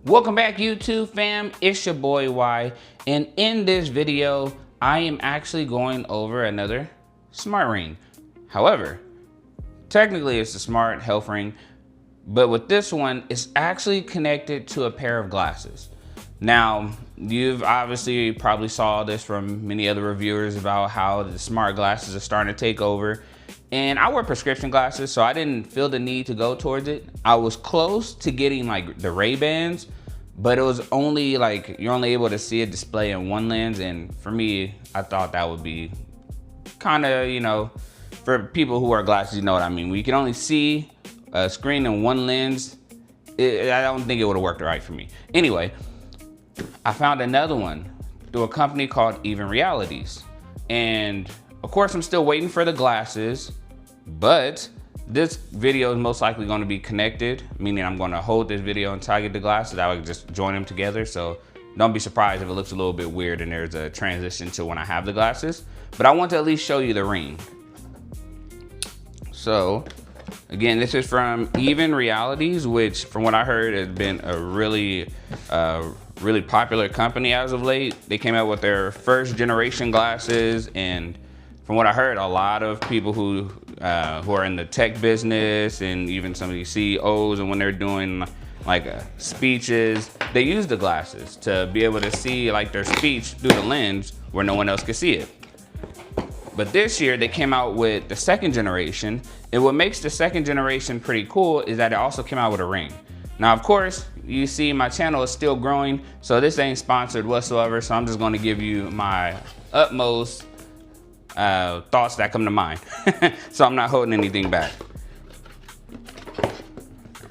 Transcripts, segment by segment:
Welcome back, YouTube fam. It's your boy Y, and in this video I am actually going over another smart ring. However, technically it's a smart health ring, but with this one it's actually connected to a pair of glasses. Now, you've obviously probably saw this from many other reviewers about how the smart glasses are starting to take over. And I wear prescription glasses, so I didn't feel the need to go towards it. I was close to getting like the Ray-Bans, but it was only like, you're only able to see a display in one lens. And for me, I thought that would be kind of, you know, for people who wear glasses, you know what I mean. When you can only see a screen in one lens, I don't think it would have worked right for me. Anyway, I found another one through a company called Even Realities. And of course, I'm still waiting for the glasses, but this video is most likely going to be connected, meaning I'm going to hold this video until I get the glasses. I would just join them together. So don't be surprised if it looks a little bit weird and there's a transition to when I have the glasses. But I want to at least show you the ring. So again, this is from Even Realities, which from what I heard has been a really popular company as of late. They came out with their first generation glasses, and from what I heard, a lot of people who are in the tech business and even some of these CEOs, and when they're doing like speeches, they use the glasses to be able to see like their speech through the lens where no one else could see it. But this year they came out with the second generation, and what makes the second generation pretty cool is that it also came out with a ring. Now, of course, you see my channel is still growing, so this ain't sponsored whatsoever, so I'm just gonna give you my utmost thoughts that come to mind. So I'm not holding anything back.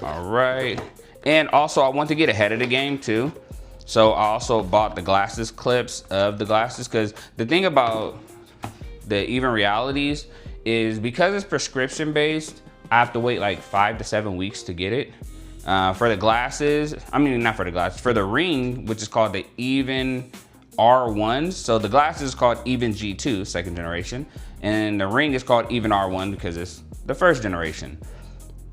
All right. And also I want to get ahead of the game too. So I also bought the glasses clips of the glasses, because the thing about the Even Realities is because it's prescription based, I have to wait like 5 to 7 weeks to get it. For the glasses, I mean, not for the glasses, for the ring, which is called the Even R1. So the glasses is called Even G2, second generation, and the ring is called Even R1 because it's the first generation.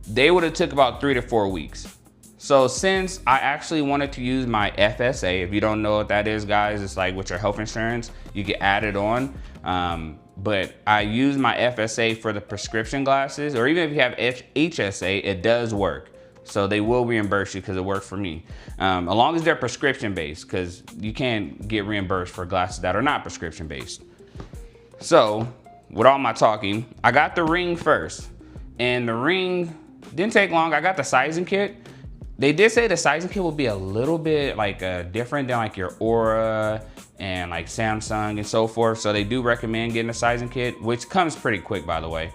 They would have took about 3 to 4 weeks. So since I actually wanted to use my FSA, if you don't know what that is, guys, it's like with your health insurance, you can add it on. But I use my FSA for the prescription glasses, or even if you have HSA, it does work. So they will reimburse you because it worked for me. As long as they're prescription based, because you can't get reimbursed for glasses that are not prescription based. So with all my talking, I got the ring first, and the ring didn't take long. I got the sizing kit. They did say the sizing kit will be a little bit like different than like your Aura and like Samsung and so forth. So they do recommend getting a sizing kit, which comes pretty quick, by the way.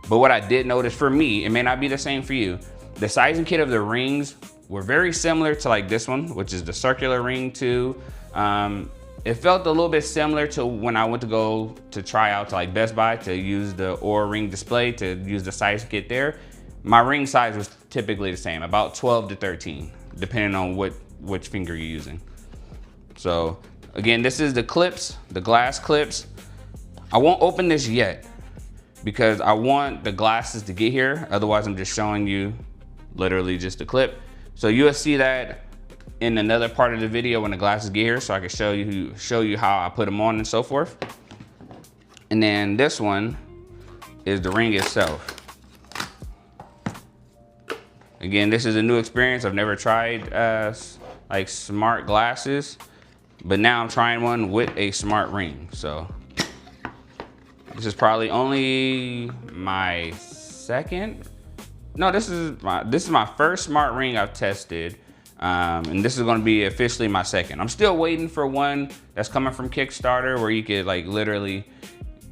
But what I did notice for me, it may not be the same for you, the sizing kit of the rings were very similar to like this one, which is the circular ring too. It felt a little bit similar to when I went to go to try out to like Best Buy to use the Aura ring display, to use the sizing kit there. My ring size was typically the same, about 12 to 13, depending on which finger you're using. So again, this is the clips, the glass clips. I won't open this yet because I want the glasses to get here. Otherwise, I'm just showing you literally just a clip. So you'll see that in another part of the video when the glasses get here, so I can show you how I put them on and so forth. And then this one is the ring itself. Again, this is a new experience. I've never tried like smart glasses, but now I'm trying one with a smart ring. So this is probably only my second. No, this is my first smart ring I've tested, and this is going to be officially my second. I'm still waiting for one that's coming from Kickstarter where you could like literally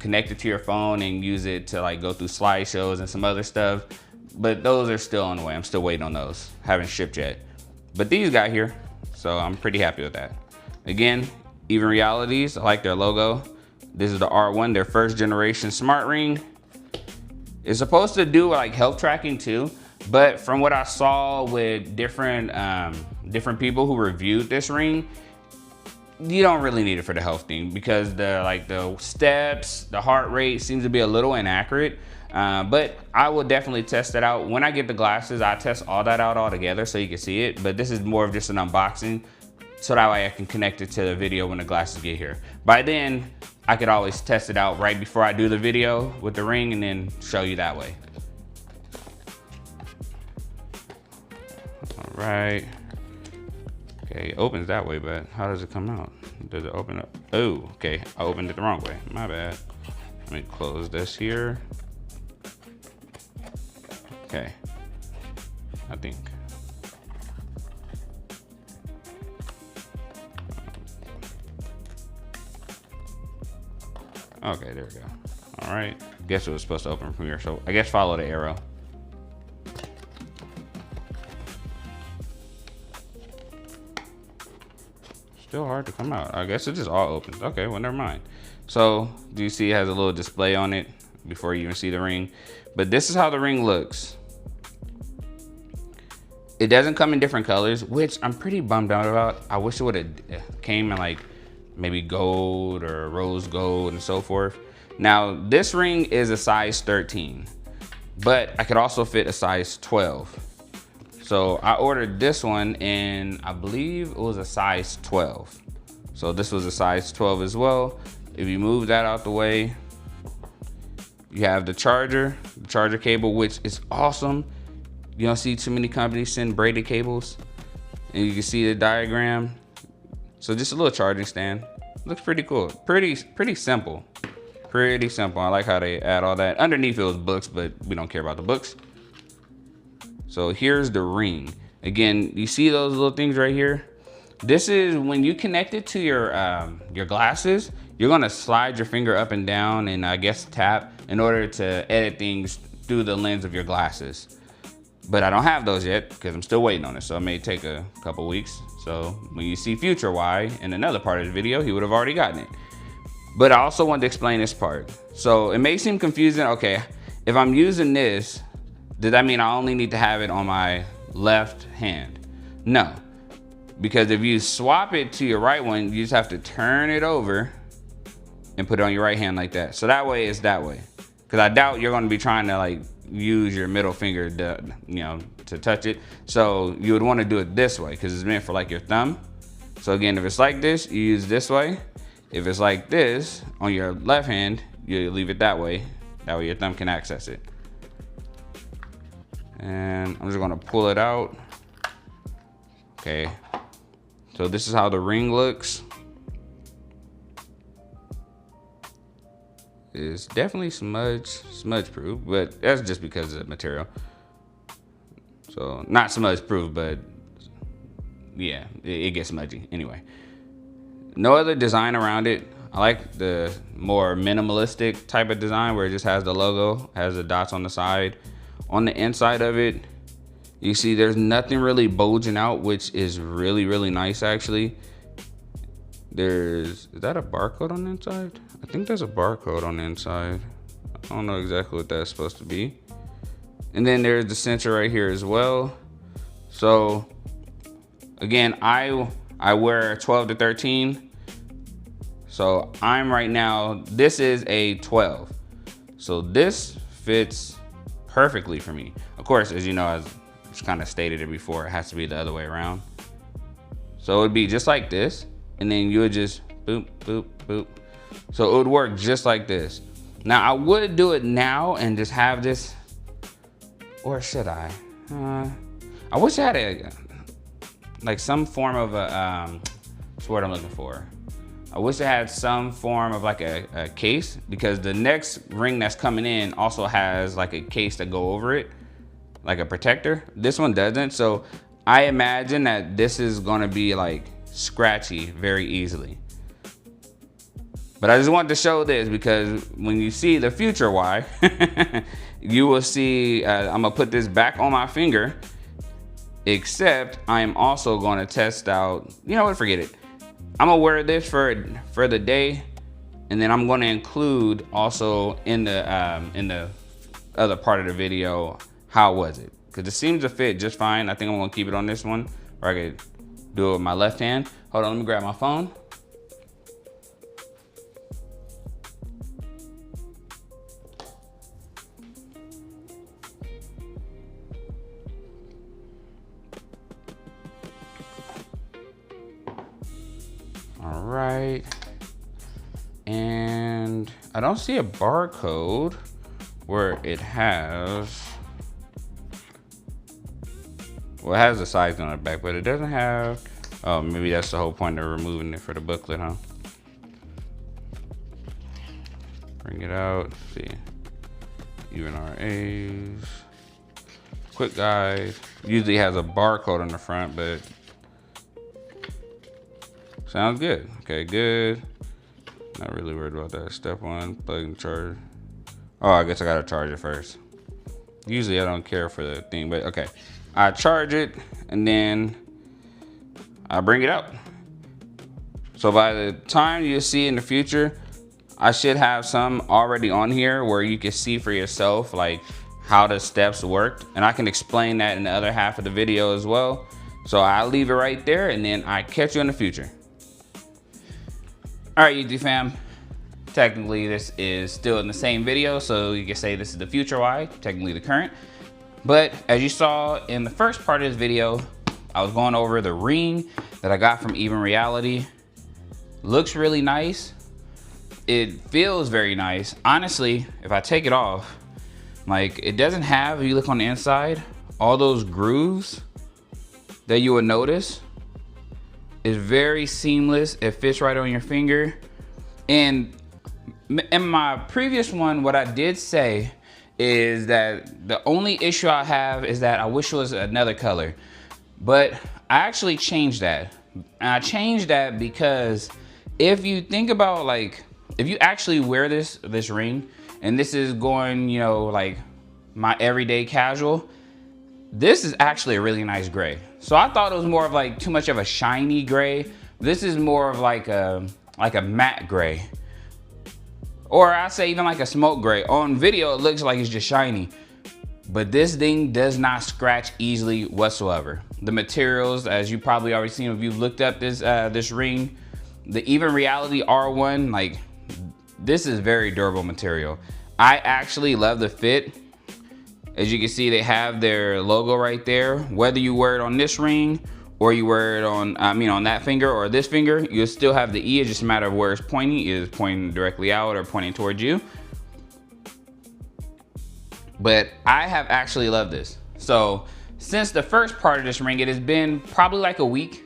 connect it to your phone and use it to like go through slideshows and some other stuff. But those are still on the way. I'm still waiting on those. Haven't shipped yet. But these got here, so I'm pretty happy with that. Again, Even Realities, I like their logo. This is the R1, their first generation smart ring. It's supposed to do like health tracking too, but from what I saw with different people who reviewed this ring, you don't really need it for the health thing because the steps, the heart rate seems to be a little inaccurate. But I will definitely test it out. When I get the glasses, I test all that out all together so you can see it. But this is more of just an unboxing, so that way I can connect it to the video when the glasses get here. By then, I could always test it out right before I do the video with the ring and then show you that way. All right. Okay, it opens that way, but how does it come out? Does it open up? Oh, okay, I opened it the wrong way. My bad. Let me close this here. Okay, I think. Okay, there we go. All right, guess it was supposed to open from here, so I guess follow the arrow. Still hard to come out. I guess it just all opens. Okay, well, never mind. So, do you see it has a little display on it before you even see the ring? But this is how the ring looks. It doesn't come in different colors, which I'm pretty bummed out about. I wish it would have came in like maybe gold or rose gold and so forth. Now, this ring is a size 13, but I could also fit a size 12. So I ordered this one and I believe it was a size 12. So this was a size 12 as well. If you move that out the way, you have the charger cable, which is awesome. You don't see too many companies send braided cables. And you can see the diagram. So just a little charging stand. Looks pretty cool. Pretty simple. Pretty simple. I like how they add all that. Underneath it was books, but we don't care about the books. So here's the ring. Again, you see those little things right here? This is when you connect it to your glasses, you're gonna slide your finger up and down and I guess tap in order to edit things through the lens of your glasses. But I don't have those yet because I'm still waiting on it. So it may take a couple weeks. So when you see Future Y in another part of the video, he would have already gotten it. But I also wanted to explain this part. So it may seem confusing. Okay, if I'm using this, does that mean I only need to have it on my left hand? No, because if you swap it to your right one, you just have to turn it over and put it on your right hand like that. So that way it's that way. Because I doubt you're gonna be trying to like use your middle finger to touch it. So you would wanna do it this way because it's meant for like your thumb. So again, if it's like this, you use this way. If it's like this on your left hand, you leave it that way. That way your thumb can access it. And I'm just gonna pull it out. Okay, so this is how the ring looks. It's definitely smudge proof, but that's just because of the material. So not smudge proof, but yeah, it gets smudgy anyway. No other design around it. I like the more minimalistic type of design where it just has the logo, has the dots on the side. On the inside of it, you see there's nothing really bulging out, which is really nice actually. Is that a barcode on the inside? I think there's a barcode on the inside. I don't know exactly what that's supposed to be. And then there's the sensor right here as well. So again, I wear 12 to 13. So I'm right now, this is a 12. So this fits perfectly for me. Of course, as you know, I've just kind of stated it before, it has to be the other way around. So it would be just like this, and then you would just boop, boop, boop. So it would work just like this. Now I would do it now and just have this, or should I? I wish I had like some form of a, what's the word I'm looking for? I wish I had some form of like a case, because the next ring that's coming in also has like a case to go over it, like a protector. This one doesn't, so I imagine that this is gonna be like scratchy very easily. But I just wanted to show this because when you see the Future Y, you will see, I'm gonna put this back on my finger, except I am also gonna test out, you know what, forget it. I'm gonna wear this for the day, and then I'm gonna include also in the other part of the video, how was it? Because it seems to fit just fine. I think I'm gonna keep it on this one, or I could do it with my left hand. Hold on, let me grab my phone. right. And I don't see a barcode where it has, well, it has the size on the back, but it doesn't have, oh, maybe that's the whole point of removing it for the booklet, huh? Bring it out, see. Even RAs. Quick guide. Usually has a barcode on the front, but sounds good. Okay, good. Not really worried about that. Step 1, plug and charge. Oh, I guess I gotta charge it first. Usually I don't care for the thing, but okay. I charge it and then I bring it out. So by the time you see in the future, I should have some already on here where you can see for yourself like how the steps worked. And I can explain that in the other half of the video as well. So I'll leave it right there and then I catch you in the future. All right, YouTube fam. Technically, this is still in the same video, so you can say this is the future Y, technically the current. But as you saw in the first part of this video, I was going over the ring that I got from Even Reality. Looks really nice. It feels very nice. Honestly, if I take it off, like it doesn't have, if you look on the inside, all those grooves that you would notice. It's very seamless. It fits right on your finger. And in my previous one, what I did say is that the only issue I have is that I wish it was another color. But I actually changed that. And I changed that because if you think about like, if you actually wear this ring, and this is going, you know, like my everyday casual, this is actually a really nice gray. So I thought it was more of like too much of a shiny gray. This is more of like a matte gray. Or I say even like a smoke gray. On video, it looks like it's just shiny. But this thing does not scratch easily whatsoever. The materials, as you probably already seen if you've looked up this ring, the Even Reality R1, like this is very durable material. I actually love the fit. As you can see, they have their logo right there. Whether you wear it on this ring or you wear it on, on that finger or this finger, you'll still have the E. It's just a matter of where it's pointing. Is it pointing directly out or pointing towards you? But I have actually loved this. So since the first part of this ring, it has been probably like a week.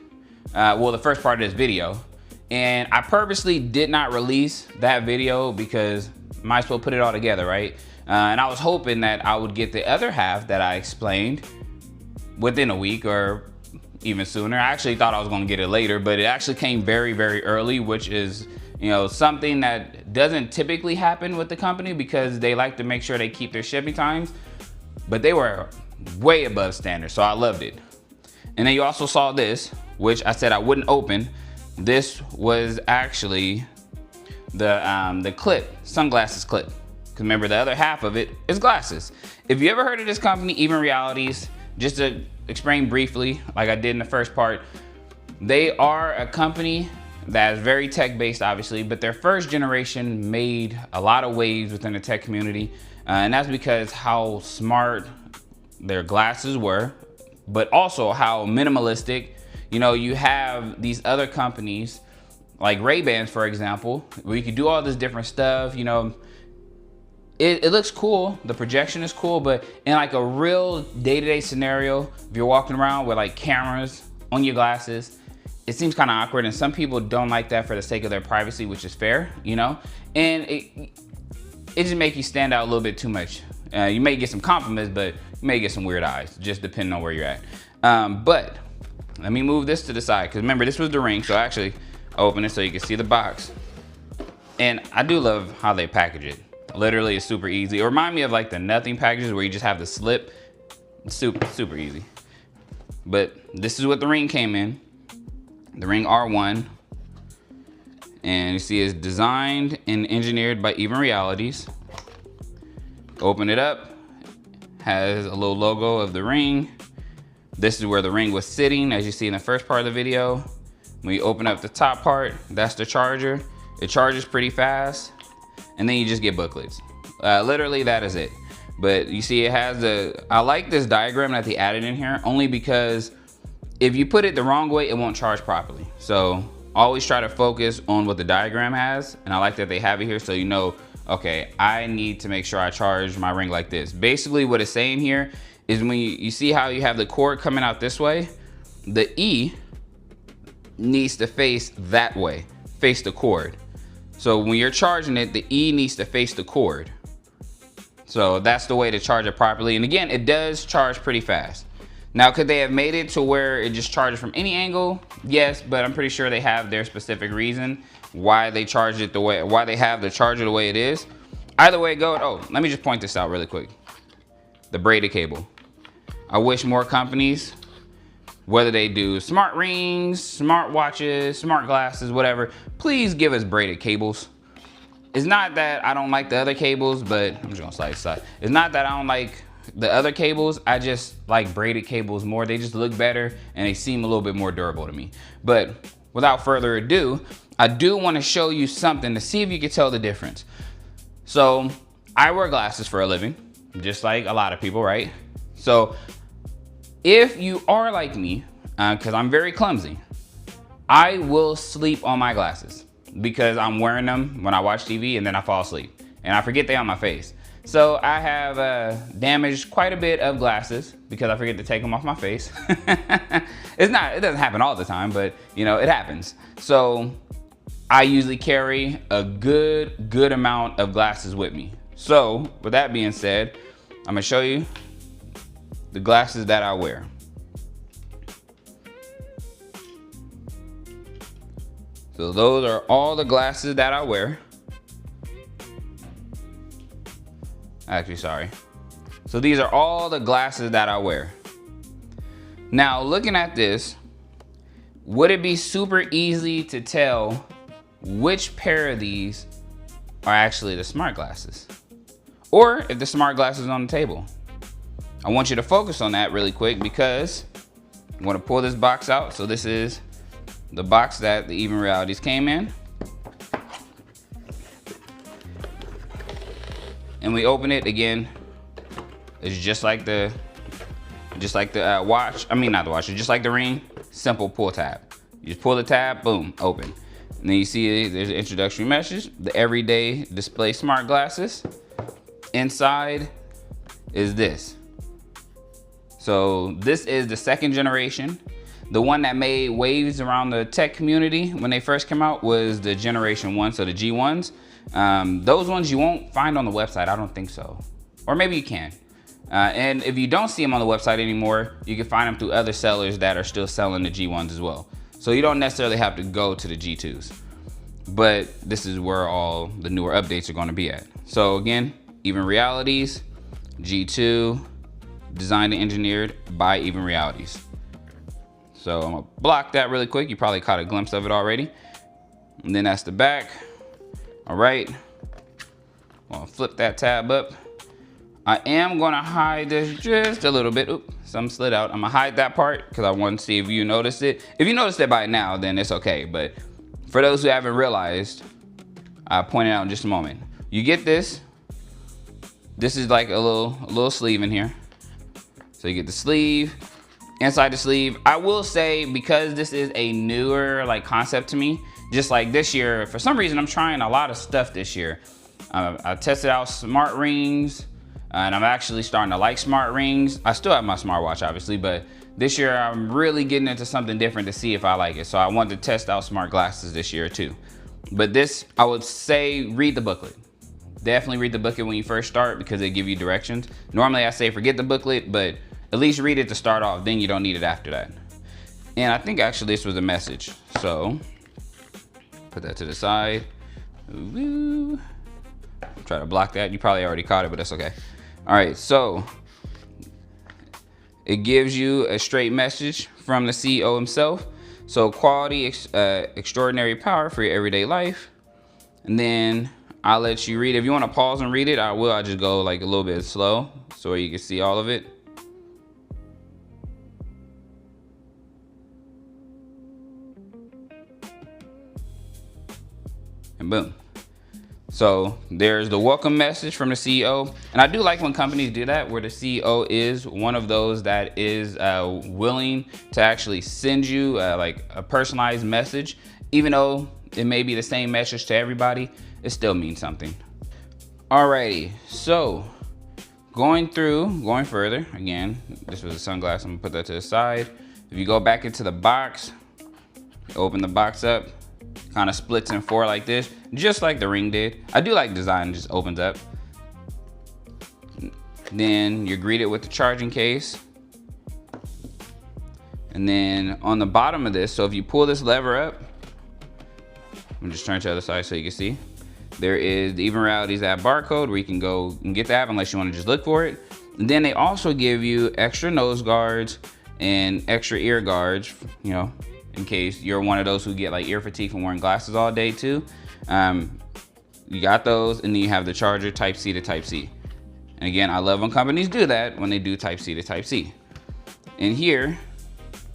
Well, the first part of this video. And I purposely did not release that video because might as well put it all together, right? And I was hoping that I would get the other half that I explained within a week or even sooner. I actually thought I was gonna get it later, but it actually came very, very early, which is, you know, something that doesn't typically happen with the company because they like to make sure they keep their shipping times, but they were way above standard, so I loved it. And then you also saw this, which I said I wouldn't open. This was actually the clip, sunglasses clip. Because remember, the other half of it is glasses. If you ever heard of this company, Even Realities, just to explain briefly, like I did in the first part, they are a company that is very tech-based, obviously, but their first generation made a lot of waves within the tech community. And that's because how smart their glasses were, but also how minimalistic. You know, you have these other companies, like Ray-Bans, for example, where you can do all this different stuff, you know. It looks cool, the projection is cool, but in like a real day-to-day scenario, if you're walking around with like cameras on your glasses, it seems kind of awkward, and some people don't like that for the sake of their privacy, which is fair, you know? And it just makes you stand out a little bit too much. You may get some compliments, but you may get some weird eyes, just depending on where you're at. But let me move this to the side, because remember, this was the ring, so actually open it so you can see the box. And I do love how they package it. Literally, it's super easy. It reminds me of like the Nothing packages where you just have the slip. Super easy. But this is what the ring came in. The ring R1. And you see it's designed and engineered by Even Realities. Open it up. Has a little logo of the ring. This is where the ring was sitting, as you see in the first part of the video. When you open up the top part, that's the charger. It charges pretty fast. And then you just get booklets. Literally, that is it. But you see it has I like this diagram that they added in here, only because if you put it the wrong way, it won't charge properly. So always try to focus on what the diagram has. And I like that they have it here so you know, okay, I need to make sure I charge my ring like this. Basically what it's saying here is when you see how you have the cord coming out this way, the E needs to face that way, face the cord. So when you're charging it, the E needs to face the cord. So that's the way to charge it properly. And again, it does charge pretty fast. Now, could they have made it to where it just charges from any angle? Yes, but I'm pretty sure they have their specific reason why they charge it the way, why they have the charger the way it is. Either way it goes, oh, let me just point this out really quick. The braided cable. I wish more companies, whether they do smart rings, smart watches, smart glasses, whatever, please give us braided cables. It's not that I don't like the other cables, but I'm just gonna slide aside. It's not that I don't like the other cables, I just like braided cables more. They just look better and they seem a little bit more durable to me. But without further ado, I do wanna show you something to see if you can tell the difference. So I wear glasses for a living, just like a lot of people, right? So if you are like me, because I'm very clumsy, I will sleep on my glasses because I'm wearing them when I watch TV and then I fall asleep and I forget they're on my face. So I have damaged quite a bit of glasses because I forget to take them off my face. It doesn't happen all the time, but you know, it happens. So I usually carry a good amount of glasses with me. So with that being said, I'm gonna show you the glasses that I wear. So those are all the glasses that I wear. Actually, sorry. So these are all the glasses that I wear. Now, looking at this, would it be super easy to tell which pair of these are actually the smart glasses? Or if the smart glasses are on the table? I want you to focus on that really quick because I'm gonna pull this box out. So this is the box that the Even Realities came in. And we open it again. It's just like the watch. I mean, not the watch, it's just like the ring. Simple pull tab. You just pull the tab, boom, open. And then you see there's an introductory message, the everyday display smart glasses. Inside is this. So this is the second generation. The one that made waves around the tech community when they first came out was the generation 1, so the G1s. Those ones you won't find on the website, I don't think so. Or maybe you can. And if you don't see them on the website anymore, you can find them through other sellers that are still selling the G1s as well. So you don't necessarily have to go to the G2s. But this is where all the newer updates are gonna be at. So again, Even Realities, G2, designed and engineered by Even Realities. So I'm gonna block that really quick. You probably caught a glimpse of it already. And then that's the back. All right, I'm gonna flip that tab up. I am gonna hide this just a little bit. Oop, something slid out. I'm gonna hide that part because I want to see if you noticed it. If you noticed it by now, then it's okay. But for those who haven't realized, I'll point it out in just a moment. You get this. This is like a little sleeve in here. So you get the sleeve. Inside the sleeve, I will say, because this is a newer like concept to me, just like this year, for some reason I'm trying a lot of stuff this year. I tested out smart rings, and I'm actually starting to like smart rings. I still have my smartwatch obviously, but this year I'm really getting into something different to see if I like it. So I wanted to test out smart glasses this year too. But this, I would say, read the booklet. Definitely read the booklet when you first start because they give you directions. Normally I say forget the booklet, but at least read it to start off, then you don't need it after that. And I think actually this was a message. So put that to the side. Woo. Try to block that. You probably already caught it, but that's okay. All right, so it gives you a straight message from the CEO himself. So quality, extraordinary power for your everyday life. And then I'll let you read it. If you want to pause and read it, I will. I'll just go like a little bit slow so you can see all of it. And boom. So there's the welcome message from the CEO. And I do like when companies do that, where the CEO is one of those that is willing to actually send you like a personalized message Even though it may be the same message to everybody, it still means something. Alrighty, so going further, again, this was a sunglass, I'm gonna put that to the side. If you go back into the box, open the box up, kind of splits in 4 like this, just like the ring did. I do like design, just opens up. Then you're greeted with the charging case. And then on the bottom of this, so if you pull this lever up, I'm just turn to the other side so you can see. There is the Even Realities app barcode where you can go and get the app unless you want to just look for it. And then they also give you extra nose guards and extra ear guards, you know, in case you're one of those who get like ear fatigue from wearing glasses all day too. You got those, and then you have the charger type C to type C. And again, I love when companies do that, when they do type C to type C. And here,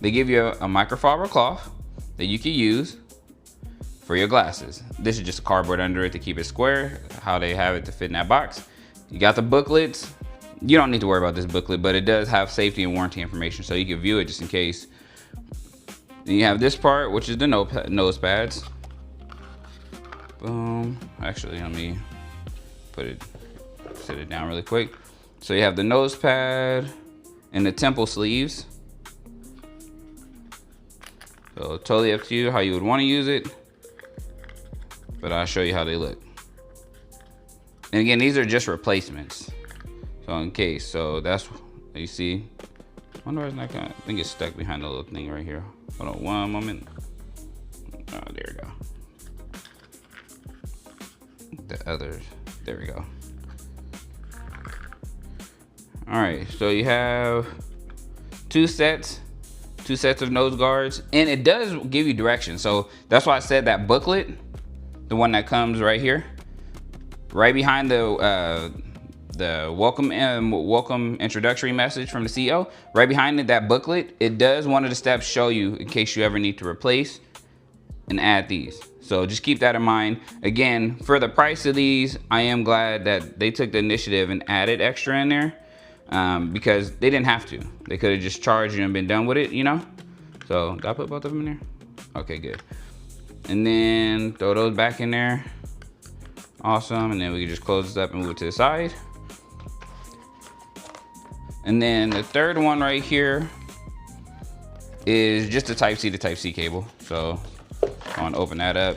they give you a microfiber cloth that you can use for your glasses. This is just a cardboard under it to keep it square, how they have it to fit in that box. You got the booklets. You don't need to worry about this booklet, but it does have safety and warranty information, so you can view it just in case. Then you have this part, which is the nose pads. Boom. Actually, let me set it down really quick. So you have the nose pad and the temple sleeves. So totally up to you how you would want to use it, but I'll show you how they look. And again, these are just replacements. So in case, so that's, you see, I wonder why it's not gonna, I think it's stuck behind the little thing right here. Hold on one moment. Oh, there we go. The others, there we go. All right, so you have two sets of nose guards, and it does give you direction. So that's why I said that booklet, the one that comes right here, right behind the welcome introductory message from the CEO, right behind it, that booklet, it does one of the steps show you in case you ever need to replace and add these. So just keep that in mind. Again, for the price of these, I am glad that they took the initiative and added extra in there, because they didn't have to. They could have just charged you and been done with it, you know? So did I put both of them in there? Okay, good. And then throw those back in there. Awesome, and then we can just close this up and move it to the side. And then the third one right here is just a type C to type C cable. So I want to open that up.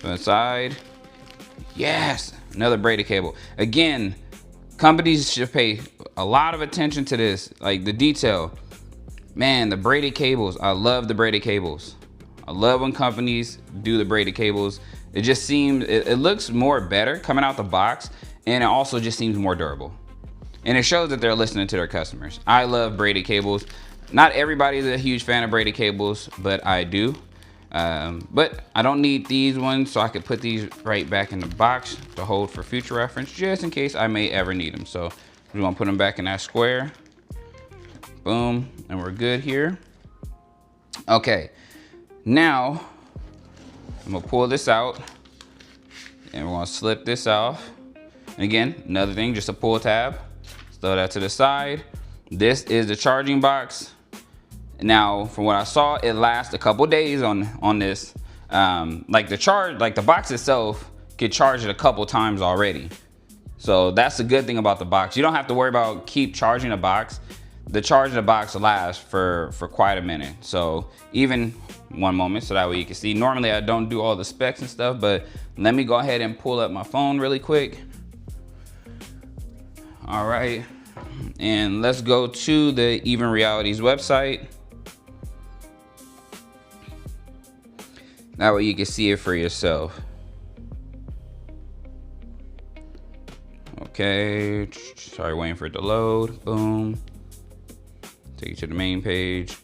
To the side. Yes, another braided cable. Again, companies should pay a lot of attention to this, like the detail. Man, the braided cables, I love the braided cables. I love when companies do the braided cables. It just seems, it looks more better coming out the box, and it also just seems more durable. And it shows that they're listening to their customers. I love braided cables. Not everybody's a huge fan of braided cables, but I do. But I don't need these ones, so I could put these right back in the box to hold for future reference, just in case I may ever need them. So we want to put them back in that square. Boom, and we're good here. Okay, now I'm gonna pull this out, and we're gonna slip this off. And again, another thing, just a pull tab. Throw that to the side. This is the charging box. Now, from what I saw, it lasts a couple days on this. Like the box itself could charge it a couple times already. So that's the good thing about the box. You don't have to worry about keep charging the box. The charge of the box lasts for quite a minute. So even one moment, so that way you can see. Normally I don't do all the specs and stuff, but let me go ahead and pull up my phone really quick. All right, and let's go to the Even Realities website. That way you can see it for yourself. Okay, sorry, waiting for it to load. Boom. Take you to the main page.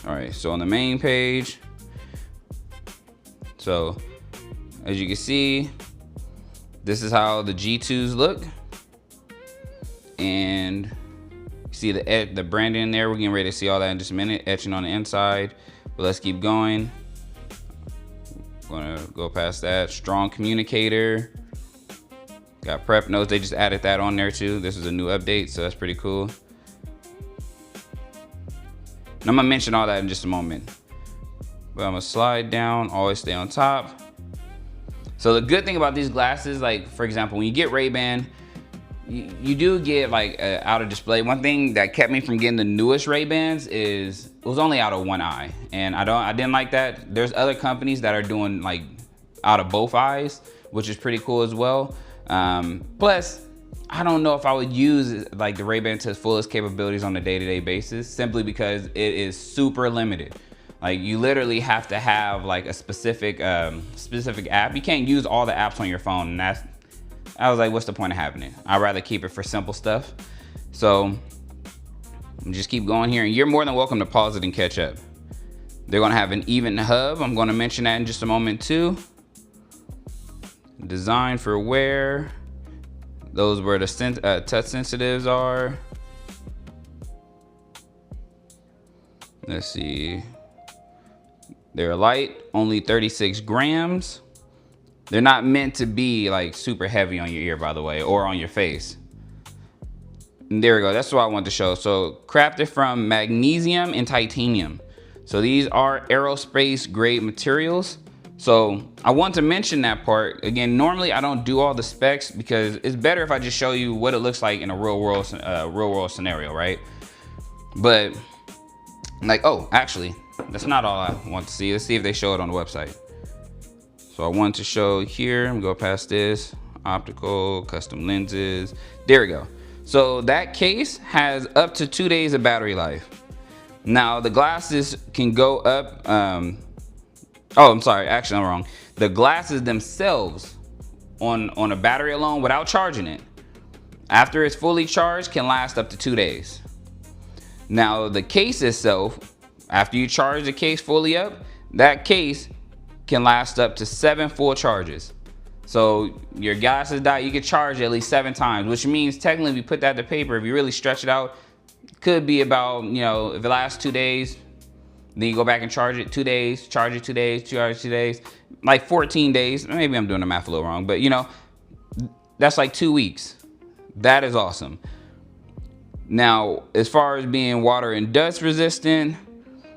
All right, so on the main page, so as you can see, this is how the G2s look. And you see the branding in there. We're getting ready to see all that in just a minute, etching on the inside. But let's keep going. Gonna go past that. Strong communicator. Got prep notes. They just added that on there too. This is a new update, so that's pretty cool. And I'm gonna mention all that in just a moment. But I'm gonna slide down, always stay on top. So the good thing about these glasses, like for example, when you get Ray-Ban, you do get like out of display. One thing that kept me from getting the newest Ray-Bans is it was only out of one eye, and I didn't like that. There's other companies that are doing like out of both eyes, which is pretty cool as well. Plus, I don't know if I would use like the Ray-Ban to its fullest capabilities on a day-to-day basis, simply because it is super limited. Like you literally have to have like a specific app. You can't use all the apps on your phone, and I was like, what's the point of having it? I'd rather keep it for simple stuff. So just keep going here, and you're more than welcome to pause it and catch up. They're gonna have an even hub. I'm gonna mention that in just a moment too. Designed for wear. Those where the touch sensitives are. Let's see. They're light, only 36 grams. They're not meant to be like super heavy on your ear, by the way, or on your face. And there we go, that's what I wanted to show. So crafted from magnesium and titanium. So these are aerospace grade materials. So I want to mention that part. Again, normally I don't do all the specs because it's better if I just show you what it looks like in a real world scenario, right? But like, oh, actually, that's not all I want to see. Let's see if they show it on the website. So I want to show here, I'm gonna go past this, optical, custom lenses. There we go. So that case has up to 2 days of battery life. Now the glasses can go up, oh, I'm sorry, actually I'm wrong. The glasses themselves on a battery alone without charging it, after it's fully charged, can last up to 2 days. Now the case itself, after you charge the case fully up, that case can last up to 7 full charges. So your glasses die, you can charge at least 7 times, which means technically if you put that to paper, if you really stretch it out, could be about, you know, if it lasts 2 days, then you go back and charge it 2 days, charge it 2 days, charge it 2 days, like 14 days. Maybe I'm doing the math a little wrong, but you know, that's like 2 weeks. That is awesome. Now, as far as being water and dust resistant,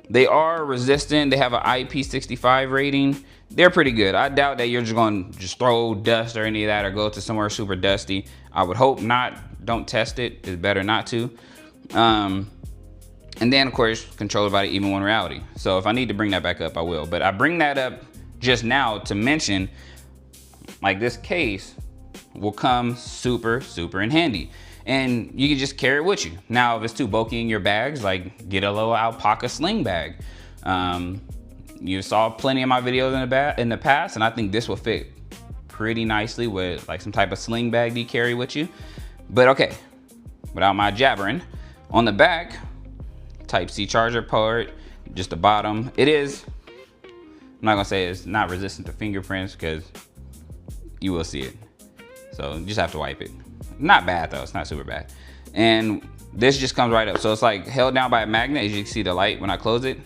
they are resistant. They have an IP65 rating. They're pretty good. I doubt that you're just going to just throw dust or any of that or go to somewhere super dusty. I would hope not. Don't test it. It's better not to. And then, of course, controlled by the Even One reality. So if I need to bring that back up, I will. But I bring that up just now to mention, like, this case will come super, super in handy. And you can just carry it with you. Now, if it's too bulky in your bags, like get a little alpaca sling bag. You saw plenty of my videos in the past, and I think this will fit pretty nicely with like some type of sling bag that you carry with you. But okay, without my jabbering, on the back, Type-C charger port, just the bottom. It is, I'm not gonna say it's not resistant to fingerprints because you will see it. So you just have to wipe it. Not bad though, it's not super bad. And this just comes right up. So it's like held down by a magnet, as you can see the light when I close it.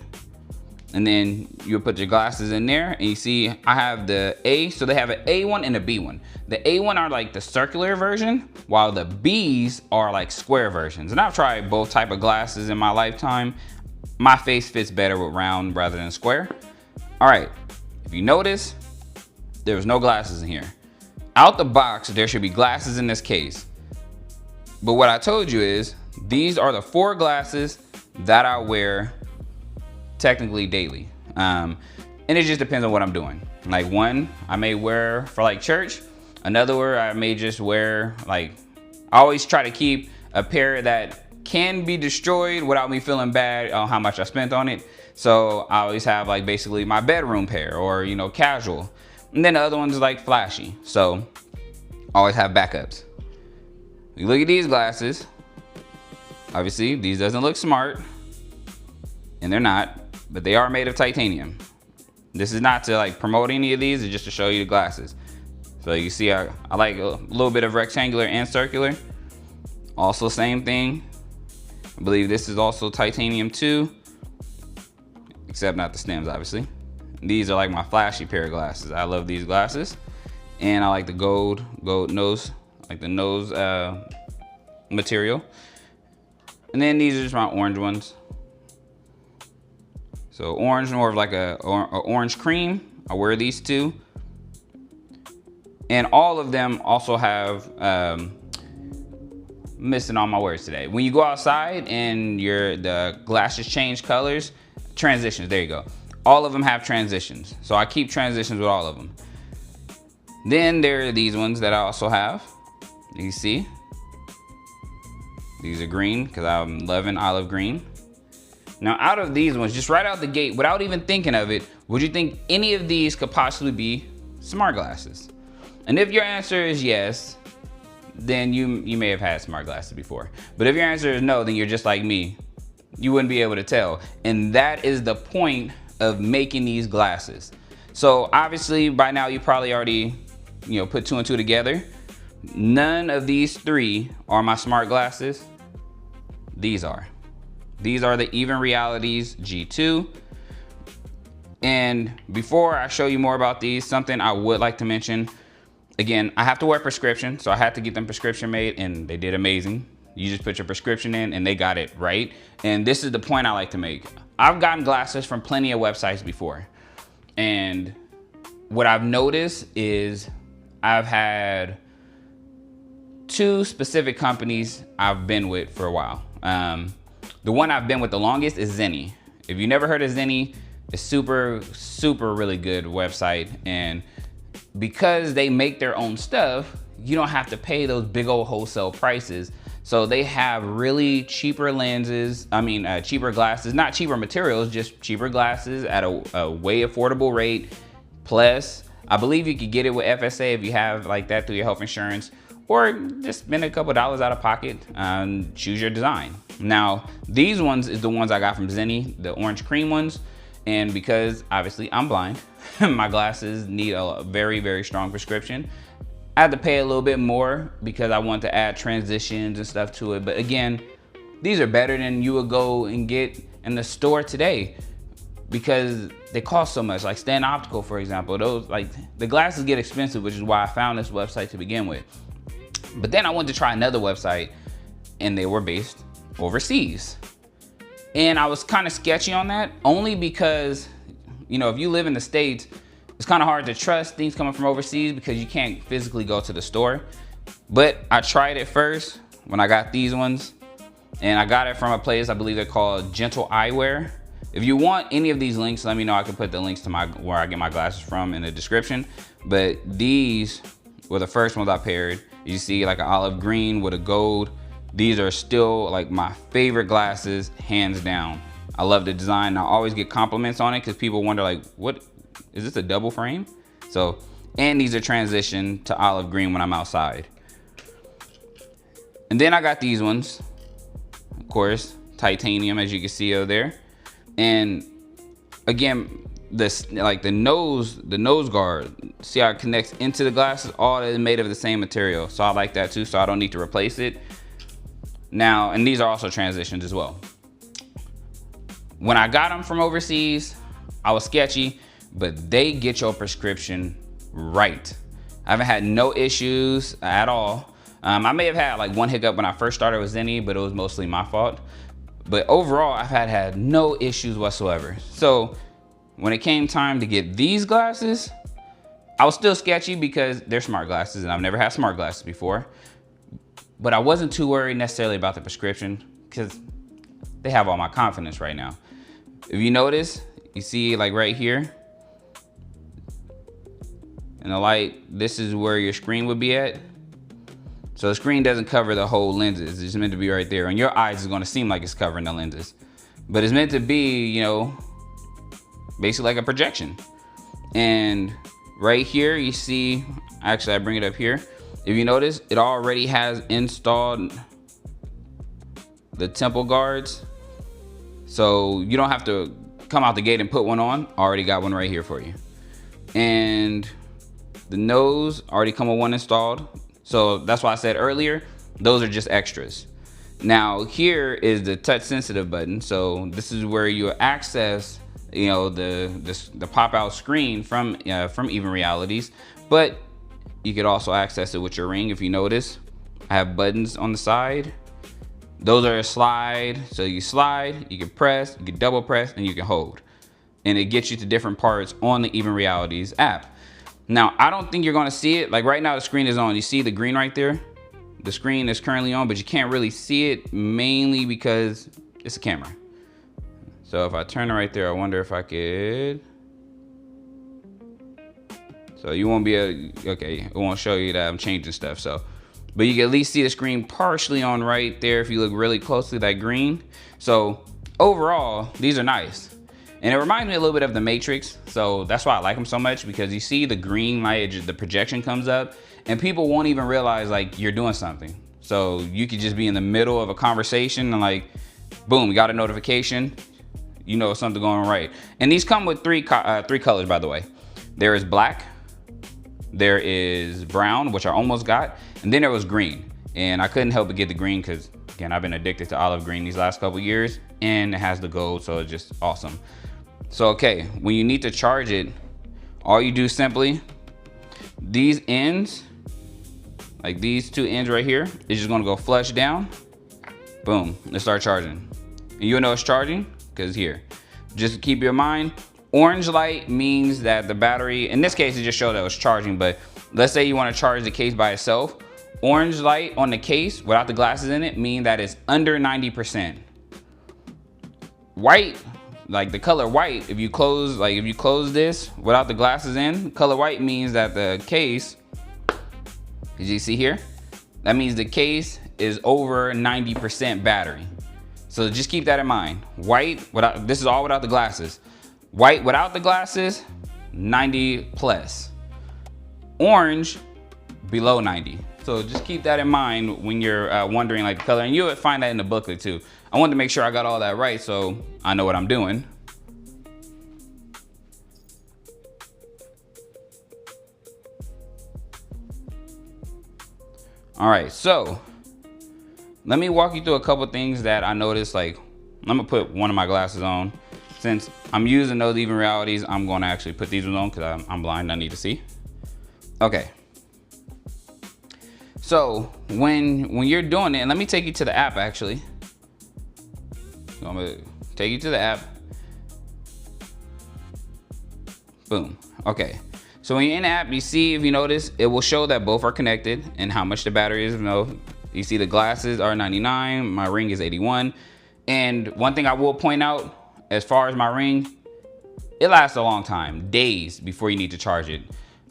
And then you put your glasses in there and you see I have the A, so they have an A1 and a B1. The A1 are like the circular version, while the Bs are like square versions. And I've tried both type of glasses in my lifetime. My face fits better with round rather than square. All right, if you notice, there was no glasses in here. Out the box, there should be glasses in this case. But what I told you is, these are the 4 glasses that I wear technically daily. And it just depends on what I'm doing. Like one, I may wear for like church. Another one, I may just wear like, I always try to keep a pair that can be destroyed without me feeling bad on how much I spent on it. So I always have like basically my bedroom pair or, you know, casual. And then the other one's like flashy. So I always have backups. You look at these glasses. Obviously, these doesn't look smart. And they're not, but they are made of titanium. This is not to like promote any of these, it's just to show you the glasses. So you see I like a little bit of rectangular and circular. Also same thing. I believe this is also titanium too, except not the stems obviously. These are like my flashy pair of glasses. I love these glasses. And I like the gold nose, like the nose material. And then these are just my orange ones. So orange, more of like a orange cream. I wear these two. And all of them also have, missing all my words today. When you go outside and the glasses change colors, transitions, there you go. All of them have transitions. So I keep transitions with all of them. Then there are these ones that I also have. You see, these are green because I'm loving olive green. Now out of these ones, just right out the gate, without even thinking of it, would you think any of these could possibly be smart glasses? And if your answer is yes, then you may have had smart glasses before. But if your answer is no, then you're just like me. You wouldn't be able to tell. And that is the point of making these glasses. So obviously by now you probably already, put 2 and 2 together. None of these 3 are my smart glasses. These are the Even Realities G2. And before I show you more about these, something I would like to mention. Again, I have to wear prescription, so I had to get them prescription made, and they did amazing. You just put your prescription in and they got it right. And this is the point I like to make. I've gotten glasses from plenty of websites before. And what I've noticed is I've had 2 specific companies I've been with for a while. The one I've been with the longest is Zenni. If you never heard of Zenni, it's super really good website. And because they make their own stuff, you don't have to pay those big old wholesale prices. So they have really cheaper lenses, cheaper glasses, not cheaper materials, just cheaper glasses at a way affordable rate. Plus, I believe you could get it with FSA if you have like that through your health insurance, or just spend a couple dollars out of pocket and choose your design. Now, these ones is the ones I got from Zenni, the orange cream ones. And because obviously I'm blind, my glasses need a very strong prescription. I had to pay a little bit more because I want to add transitions and stuff to it. But again, these are better than you would go and get in the store today because they cost so much. Like Stan Optical, for example, the glasses get expensive, which is why I found this website to begin with. But then I went to try another website and they were based overseas. And I was kind of sketchy on that only because, if you live in the States, it's kind of hard to trust things coming from overseas because you can't physically go to the store. But I tried it first when I got these ones, and I got it from a place, I believe they're called Gentle Eyewear. If you want any of these links, let me know. I can put the links to where I get my glasses from in the description. But these were the first ones I paired. You see like an olive green with a gold. These are still like my favorite glasses, hands down. I love the design. I always get compliments on it because people wonder like, what, is this a double frame? So, and these are transitioned to olive green when I'm outside. And then I got these ones, of course, titanium, as you can see over there. And again, the nose guard, see how it connects into the glasses? All is made of the same material. So I like that too, so I don't need to replace it. Now, and these are also transitions as well. When I got them from overseas, I was sketchy, but they get your prescription right. I haven't had no issues at all. I may have had like one hiccup when I first started with Zenni, but it was mostly my fault. But overall, I've had no issues whatsoever. So when it came time to get these glasses, I was still sketchy because they're smart glasses and I've never had smart glasses before. But I wasn't too worried necessarily about the prescription because they have all my confidence right now. If you notice, you see like right here in the light, this is where your screen would be at. So the screen doesn't cover the whole lenses. It's meant to be right there. And your eyes is gonna seem like it's covering the lenses. But it's meant to be, basically like a projection. And right here, you see, actually I bring it up here. If you notice, it already has installed the temple guards. So you don't have to come out the gate and put one on. Already got one right here for you. And the nose already come with one installed. So that's why I said earlier, those are just extras. Now here is the touch sensitive button. So this is where you access, the pop out screen from Even Realities, but you could also access it with your ring. If you notice, I have buttons on the side. Those are a slide. So you slide, you can press, you can double press, and you can hold. and it gets you to different parts on the Even Realities app. Now, I don't think you're gonna see it. Like right now the screen is on. You see the green right there? The screen is currently on, but you can't really see it mainly because it's a camera. So if I turn it right there, I wonder if I could. So you won't be able, okay, it won't show you that I'm changing stuff. So, but you can at least see the screen partially on right there if you look really closely, that green. So overall, these are nice. And it reminds me a little bit of the Matrix. So that's why I like them so much, because you see the green light, the projection comes up and people won't even realize like you're doing something. So you could just be in the middle of a conversation and like, boom, you got a notification, you know something going right. And these come with three colors, by the way. There is black, there is brown, which I almost got, and then there was green. And I couldn't help but get the green because, again, I've been addicted to olive green these last couple years, and it has the gold, so it's just awesome. So, okay, when you need to charge it, all you do simply, these ends, like these two ends right here, is just gonna go flush down. Boom, let's start charging. And you'll know it's charging, because here. Just keep your mind, orange light means that the battery, in this case, it just showed that it was charging, but let's say you wanna charge the case by itself. Orange light on the case without the glasses in it mean that it's under 90%. White, like the color white, if you close this without the glasses in, color white means that the case, as you see here, that means the case is over 90% battery. So just keep that in mind. White, this is all without the glasses. White without the glasses, 90 plus. Orange, below 90. So just keep that in mind when you're wondering like the color, and you'll find that in the booklet too. I wanted to make sure I got all that right so I know what I'm doing. All right, so let me walk you through a couple things that I noticed. Like, I'm gonna put one of my glasses on. Since I'm using those Even Realities, I'm gonna actually put these ones on because I'm blind, I need to see. Okay. So when you're doing it, and let me take you to the app actually. So I'm gonna take you to the app. Boom. Okay. So when you're in the app, you see, if you notice, it will show that both are connected and how much the battery is. You know, you see the glasses are 99, my ring is 81. And one thing I will point out, as far as my ring, it lasts a long time, days before you need to charge it.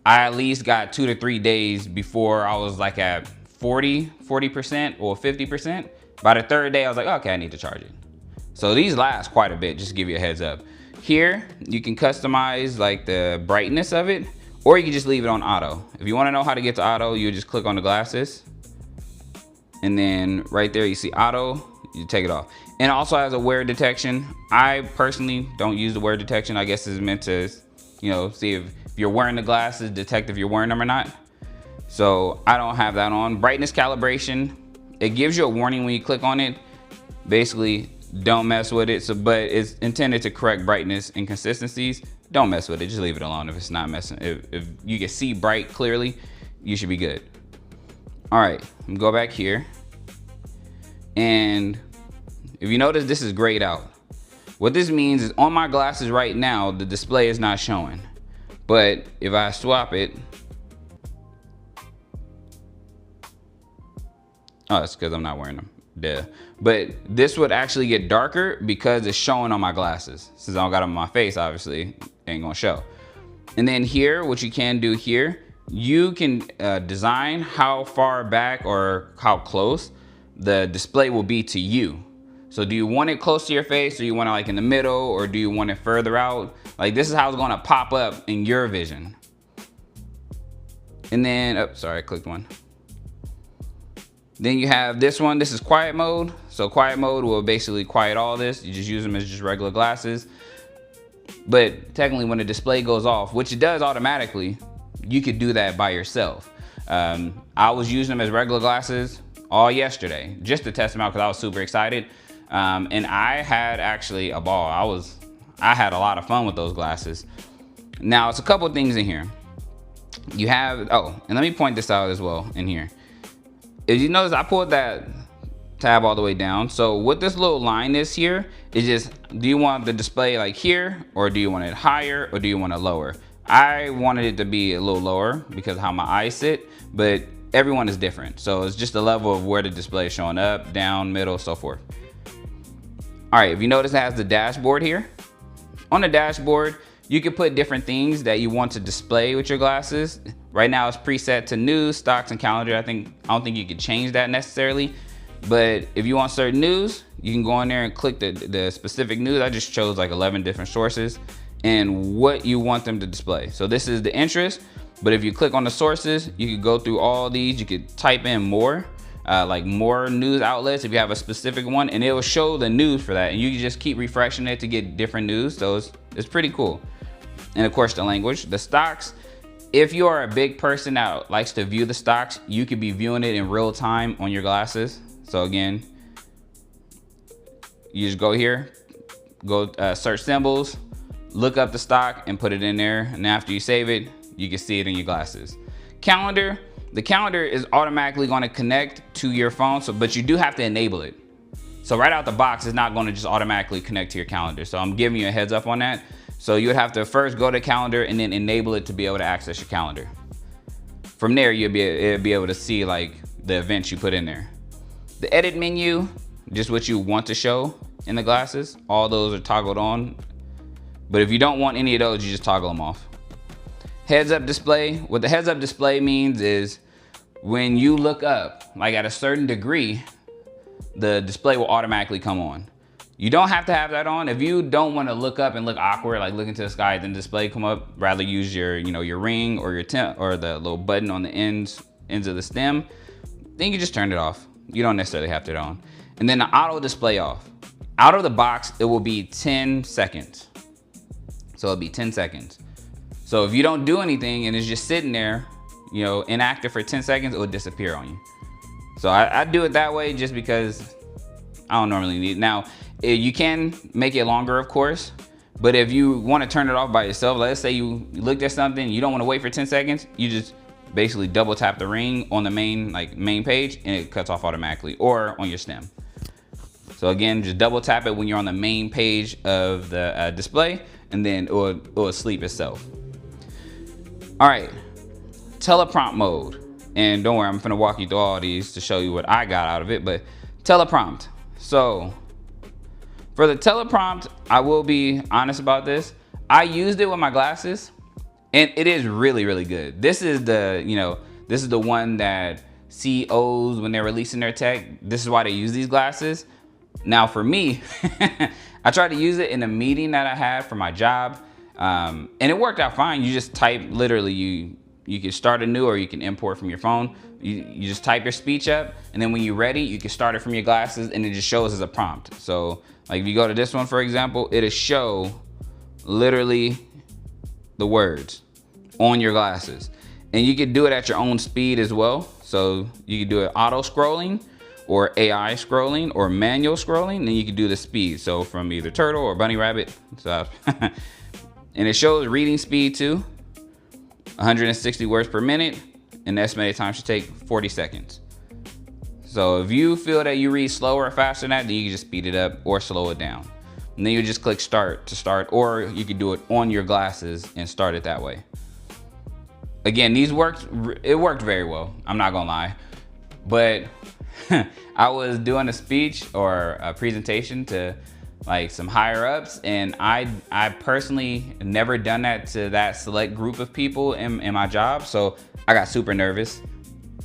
I at least got 2 to 3 days before I was like at 40% or 50%. By the third day, I was like, okay, I need to charge it. So these last quite a bit, just to give you a heads up. Here, you can customize like the brightness of it, or you can just leave it on auto. If you wanna know how to get to auto, you just click on the glasses. And then right there, you see auto, you take it off. And it also has a wear detection. I personally don't use the wear detection. I guess it's meant to, you know, see if you're wearing the glasses, detect if you're wearing them or not. So I don't have that on. Brightness calibration, it gives you a warning when you click on it. Basically, don't mess with it. So, but it's intended to correct brightness inconsistencies. Don't mess with it, just leave it alone if it's not messing. If you can see bright clearly, you should be good. All right, go back here. And if you notice, this is grayed out. What this means is on my glasses right now, the display is not showing. But if I swap it, oh, that's because I'm not wearing them. Duh. But this would actually get darker because it's showing on my glasses. Since I don't got them on my face, obviously, it ain't gonna show. And then here, what you can do here, you can design how far back or how close the display will be to you. So do you want it close to your face, or you want it like in the middle, or do you want it further out? Like this is how it's gonna pop up in your vision. And then, oh, sorry, I clicked one. Then you have this one, this is quiet mode. So quiet mode will basically quiet all this. You just use them as just regular glasses. But technically when the display goes off, which it does automatically, you could do that by yourself. I was using them as regular glasses all yesterday, just to test them out because I was super excited. And I had actually a ball. I had a lot of fun with those glasses. Now it's a couple of things in here. You have, oh, and let me point this out as well in here. If you notice, I pulled that tab all the way down. So what this little line is here is just, do you want the display like here, or do you want it higher, or do you want it lower? I wanted it to be a little lower because of how my eyes sit, but everyone is different. So it's just the level of where the display is showing, up, down, middle, so forth. All right, if you notice it has the dashboard here. On the dashboard, you can put different things that you want to display with your glasses. Right now it's preset to news, stocks, and calendar. I don't think you can change that necessarily. But if you want certain news, you can go in there and click the specific news. I just chose like 11 different sources and what you want them to display. So this is the interest, but if you click on the sources, you could go through all these. You could type in more, like more news outlets if you have a specific one, and it will show the news for that. And you can just keep refreshing it to get different news. So it's pretty cool. And of course the language, the stocks. If you are a big person that likes to view the stocks, you could be viewing it in real time on your glasses. So again, you just go here, go search symbols, look up the stock and put it in there. And after you save it, you can see it in your glasses. Calendar, the calendar is automatically going to connect to your phone, but you do have to enable it. So right out the box, it's not going to just automatically connect to your calendar. So I'm giving you a heads up on that. So you would have to first go to calendar and then enable it to be able to access your calendar. From there, it'll be able to see like the events you put in there. The edit menu, just what you want to show in the glasses. All those are toggled on. But if you don't want any of those, you just toggle them off. Heads up display. What the heads up display means is when you look up, like at a certain degree, the display will automatically come on. You don't have to have that on. If you don't want to look up and look awkward, like looking to the sky, then the display come up, rather use your, your ring or your or the little button on the ends of the stem, then you just turn it off. You don't necessarily have it on. And then the auto display off. Out of the box, it will be 10 seconds. So it'll be 10 seconds. So if you don't do anything and it's just sitting there, inactive for 10 seconds, it will disappear on you. So I do it that way just because I don't normally need it. Now, you can make it longer, of course, but if you want to turn it off by yourself, let's say you looked at something, you don't want to wait for 10 seconds, you just basically double tap the ring on the main page and it cuts off automatically, or on your stem. So again, just double tap it when you're on the main page of the display, and then it will sleep itself. All right, teleprompt mode. And don't worry, I'm gonna walk you through all these to show you what I got out of it, but teleprompt. So for the teleprompt, I will be honest about this. I used it with my glasses and it is really, really good. This is the one that CEOs, when they're releasing their tech, this is why they use these glasses. Now for me, I tried to use it in a meeting that I had for my job, and it worked out fine. You just type, literally, you can start a new, or you can import from your phone. You just type your speech up, and then when you're ready, you can start it from your glasses, and it just shows as a prompt. So like if you go to this one, for example, it'll show literally the words on your glasses. And you can do it at your own speed as well. So you can do it auto scrolling, or AI scrolling, or manual scrolling, and you can do the speed. So from either turtle or bunny rabbit. So and it shows reading speed too, 160 words per minute, and the estimated time should take 40 seconds. So if you feel that you read slower or faster than that, then you can just speed it up or slow it down. And then you just click start to start, or you can do it on your glasses and start it that way. Again, it worked very well, I'm not gonna lie. But I was doing a speech or a presentation to like some higher ups, and I personally never done that to that select group of people in my job, so I got super nervous.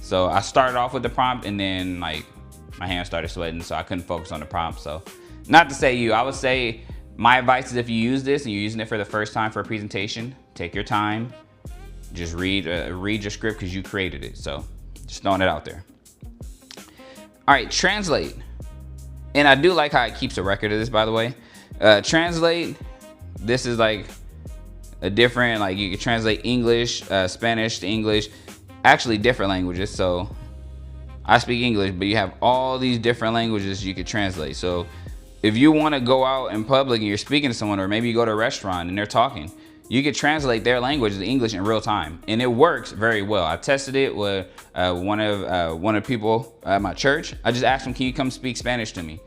So I started off with the prompt, and then like my hands started sweating, so I couldn't focus on the prompt. So not to say I would say my advice is, if you use this and you're using it for the first time for a presentation, take your time, just read your script, because you created it. So just throwing it out there. All right, translate. And I do like how it keeps a record of this, by the way. Translate, this is like a different, like you can translate English, Spanish to English, actually different languages. So I speak English, but you have all these different languages you could translate. So if you want to go out in public and you're speaking to someone, or maybe you go to a restaurant and they're talking, you could translate their language to English in real time, and it works very well. I tested it with one of the people at my church. I just asked him, "Can you come speak Spanish to me?"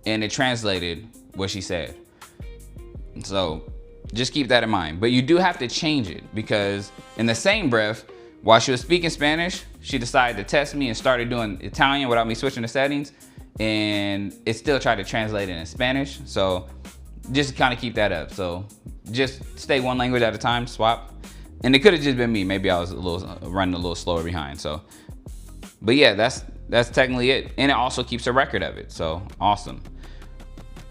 And it translated what she said. So just keep that in mind. But you do have to change it, because in the same breath, while she was speaking Spanish, she decided to test me and started doing Italian without me switching the settings, and it still tried to translate it in Spanish. So just kind of keep that up. So just stay one language at a time, swap. And it could have just been me. Maybe I was running a little slower behind. So, but yeah, that's technically it. And it also keeps a record of it. So awesome.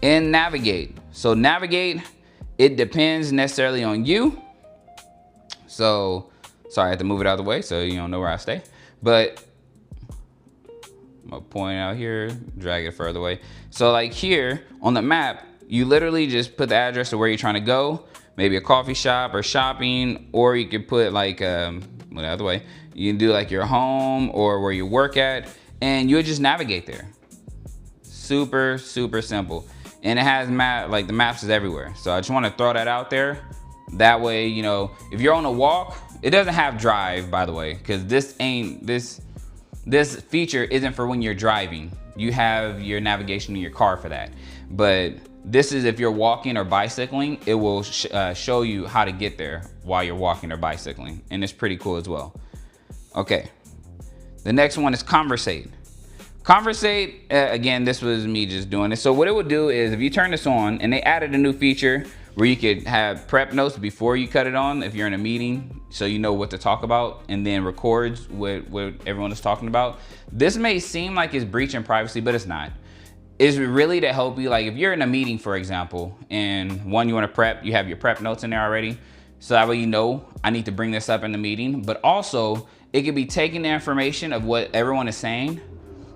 And navigate. So navigate, it depends necessarily on you. So sorry, I have to move it out of the way so you don't know where I stay. But I'm gonna point out here, drag it further away. So like here on the map, you literally just put the address of where you're trying to go, maybe a coffee shop or shopping, or you could put like, the other way, you can do like your home or where you work at, and you'll just navigate there. Super, super simple. And it has the maps is everywhere. So I just wanna throw that out there. That way, you know, if you're on a walk, it doesn't have drive, by the way, because this feature isn't for when you're driving. You have your navigation in your car for that. But this is if you're walking or bicycling, it will show you how to get there while you're walking or bicycling. And it's pretty cool as well. Okay, the next one is Conversate. Conversate, again, this was me just doing it. So what it would do is if you turn this on, and they added a new feature where you could have prep notes before you cut it on if you're in a meeting, so you know what to talk about, and then records what everyone is talking about. This may seem like it's breaching privacy, but it's not. It's really to help you, like if you're in a meeting, for example, and you want to prep, you have your prep notes in there already. So that way you know, I need to bring this up in the meeting. But also, it could be taking the information of what everyone is saying,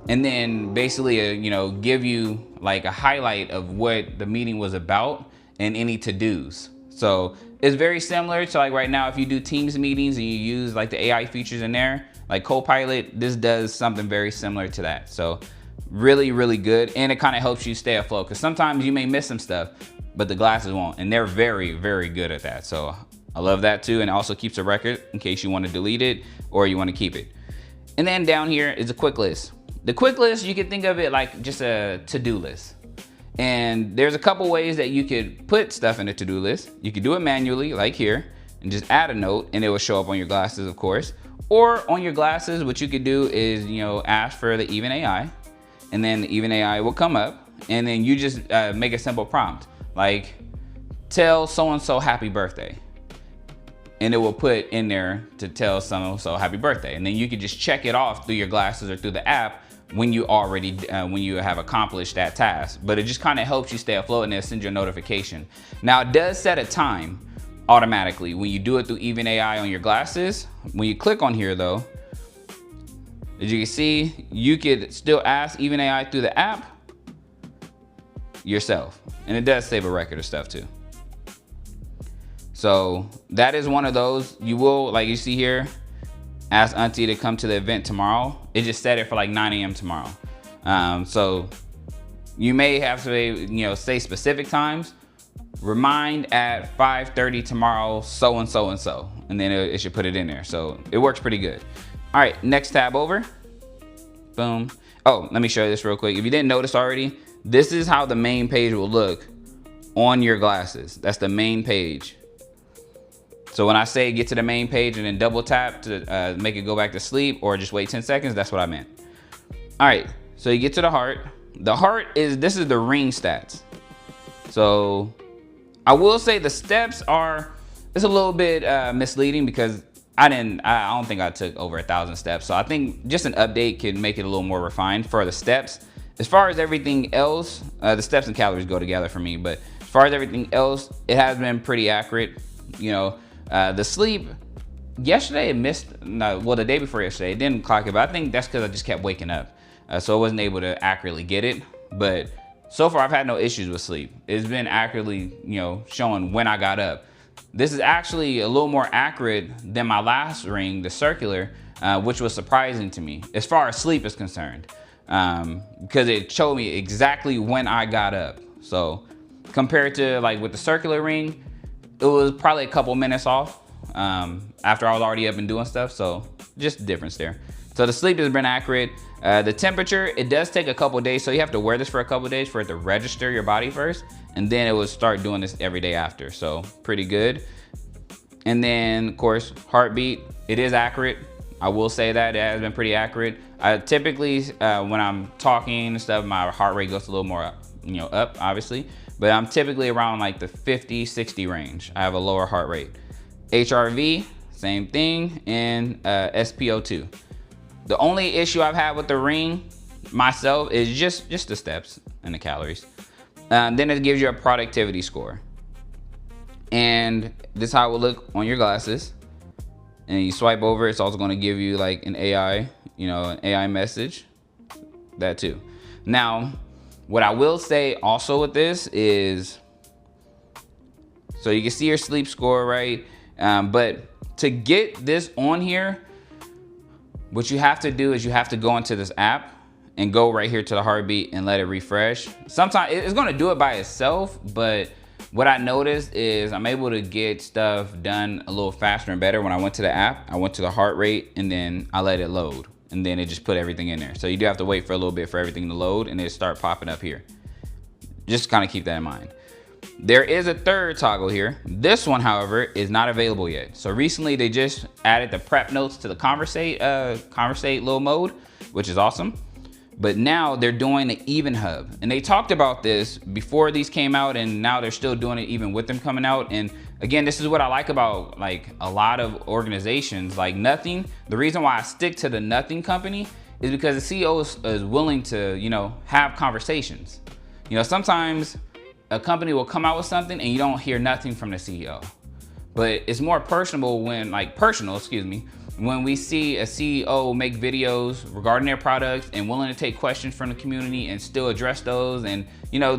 and then basically, give you like a highlight of what the meeting was about and any to-dos. So it's very similar to like right now, if you do Teams meetings and you use like the AI features in there, like Copilot, this does something very similar to that. So really, really good. And it kind of helps you stay afloat, because sometimes you may miss some stuff, but the glasses won't. And they're very, very good at that. So I love that too. And it also keeps a record in case you want to delete it or you want to keep it. And then down here is a quick list. The quick list, you can think of it like just a to-do list. And there's a couple ways that you could put stuff in a to-do list. You could do it manually, like here, and just add a note, and it will show up on your glasses, of course. Or on your glasses, what you could do is, ask for the Even AI, and then the Even AI will come up, and then you just make a simple prompt, like, tell so-and-so happy birthday. And it will put in there to tell so-and-so happy birthday. And then you can just check it off through your glasses or through the app when you have accomplished that task. But it just kind of helps you stay afloat, and it'll send you a notification. Now it does set a time automatically when you do it through Even AI on your glasses. When you click on here though, as you can see, you could still ask Even AI through the app yourself. And it does save a record of stuff too. So that is one of those. You will, like you see here, ask Auntie to come to the event tomorrow. It just set it for like 9 a.m. tomorrow. So you may have to say specific times. Remind at 5:30 tomorrow, so and so and so. And then it should put it in there. So it works pretty good. All right, next tab over. Boom. Oh, let me show you this real quick. If you didn't notice already, this is how the main page will look on your glasses. That's the main page. So when I say get to the main page and then double tap to make it go back to sleep, or just wait 10 seconds, that's what I meant. All right, so you get to the heart. The heart this is the ring stats. So I will say the steps it's a little bit misleading, because I don't think I took over 1,000 steps. So I think just an update can make it a little more refined for the steps. As far as everything else, the steps and calories go together for me, but as far as everything else, it has been pretty accurate. The sleep, yesterday it missed, the day before yesterday, it didn't clock it, but I think that's because I just kept waking up. So I wasn't able to accurately get it. But so far I've had no issues with sleep. It's been accurately, showing when I got up. This is actually a little more accurate than my last ring, the circular, which was surprising to me as far as sleep is concerned, because it showed me exactly when I got up. So compared to like with the circular ring, it was probably a couple minutes off after I was already up and doing stuff. So just the difference there. So the sleep has been accurate. The temperature, it does take a couple days. So you have to wear this for a couple days for it to register your body first. And then it will start doing this every day after. So pretty good. And then of course, heartbeat, it is accurate. I will say that it has been pretty accurate. Typically, when I'm talking and stuff, my heart rate goes a little more, up, obviously. But I'm typically around like the 50, 60 range. I have a lower heart rate. HRV, same thing, and SpO2. The only issue I've had with the ring myself is just the steps and the calories. Then it gives you a productivity score. And this is how it will look on your glasses. And you swipe over, it's also gonna give you like an AI, an AI message, that too. Now, what I will say also with this is, so you can see your sleep score, right? But to get this on here, what you have to do is you have to go into this app and go right here to the heartbeat and let it refresh. Sometimes it's gonna do it by itself, but what I noticed is I'm able to get stuff done a little faster and better when I went to the app. I went to the heart rate and then I let it load. And then it just put everything in there. So you do have to wait for a little bit for everything to load and it start popping up here. Just kind of keep that in mind. There is a third toggle here. This one, however, is not available yet. So recently they just added the prep notes to the conversate little mode, which is awesome. But now they're doing the even hub. And they talked about this before these came out, and now they're still doing it even with them coming out. And again, this is what I like about like a lot of organizations like Nothing. The reason why I stick to the Nothing company is because the CEO is willing to, have conversations. Sometimes a company will come out with something and you don't hear nothing from the CEO. But it's more personal when when we see a CEO make videos regarding their products and willing to take questions from the community and still address those. And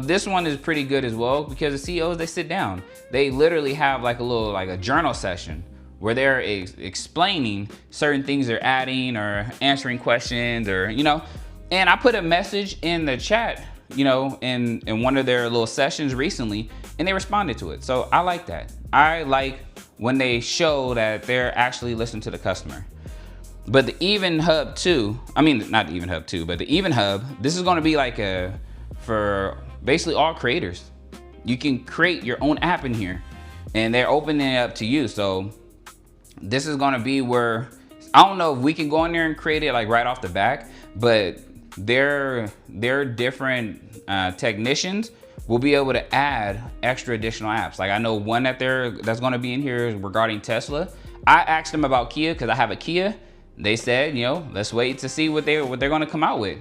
this one is pretty good as well because the CEOs, they sit down. They literally have like a journal session where they're explaining certain things they're adding or answering questions or, and I put a message in the chat, in one of their little sessions recently, and they responded to it. So I like that. I like when they show that they're actually listening to the customer. But the Even Hub 2, not Even Hub 2, but the Even Hub, this is gonna be like for basically all creators. You can create your own app in here and they're opening it up to you. So this is gonna be where, I don't know if we can go in there and create it like right off the back, but their different technicians will be able to add extra additional apps. Like I know one that's gonna be in here is regarding Tesla. I asked them about Kia because I have a Kia. They said, let's wait to see what they're gonna come out with.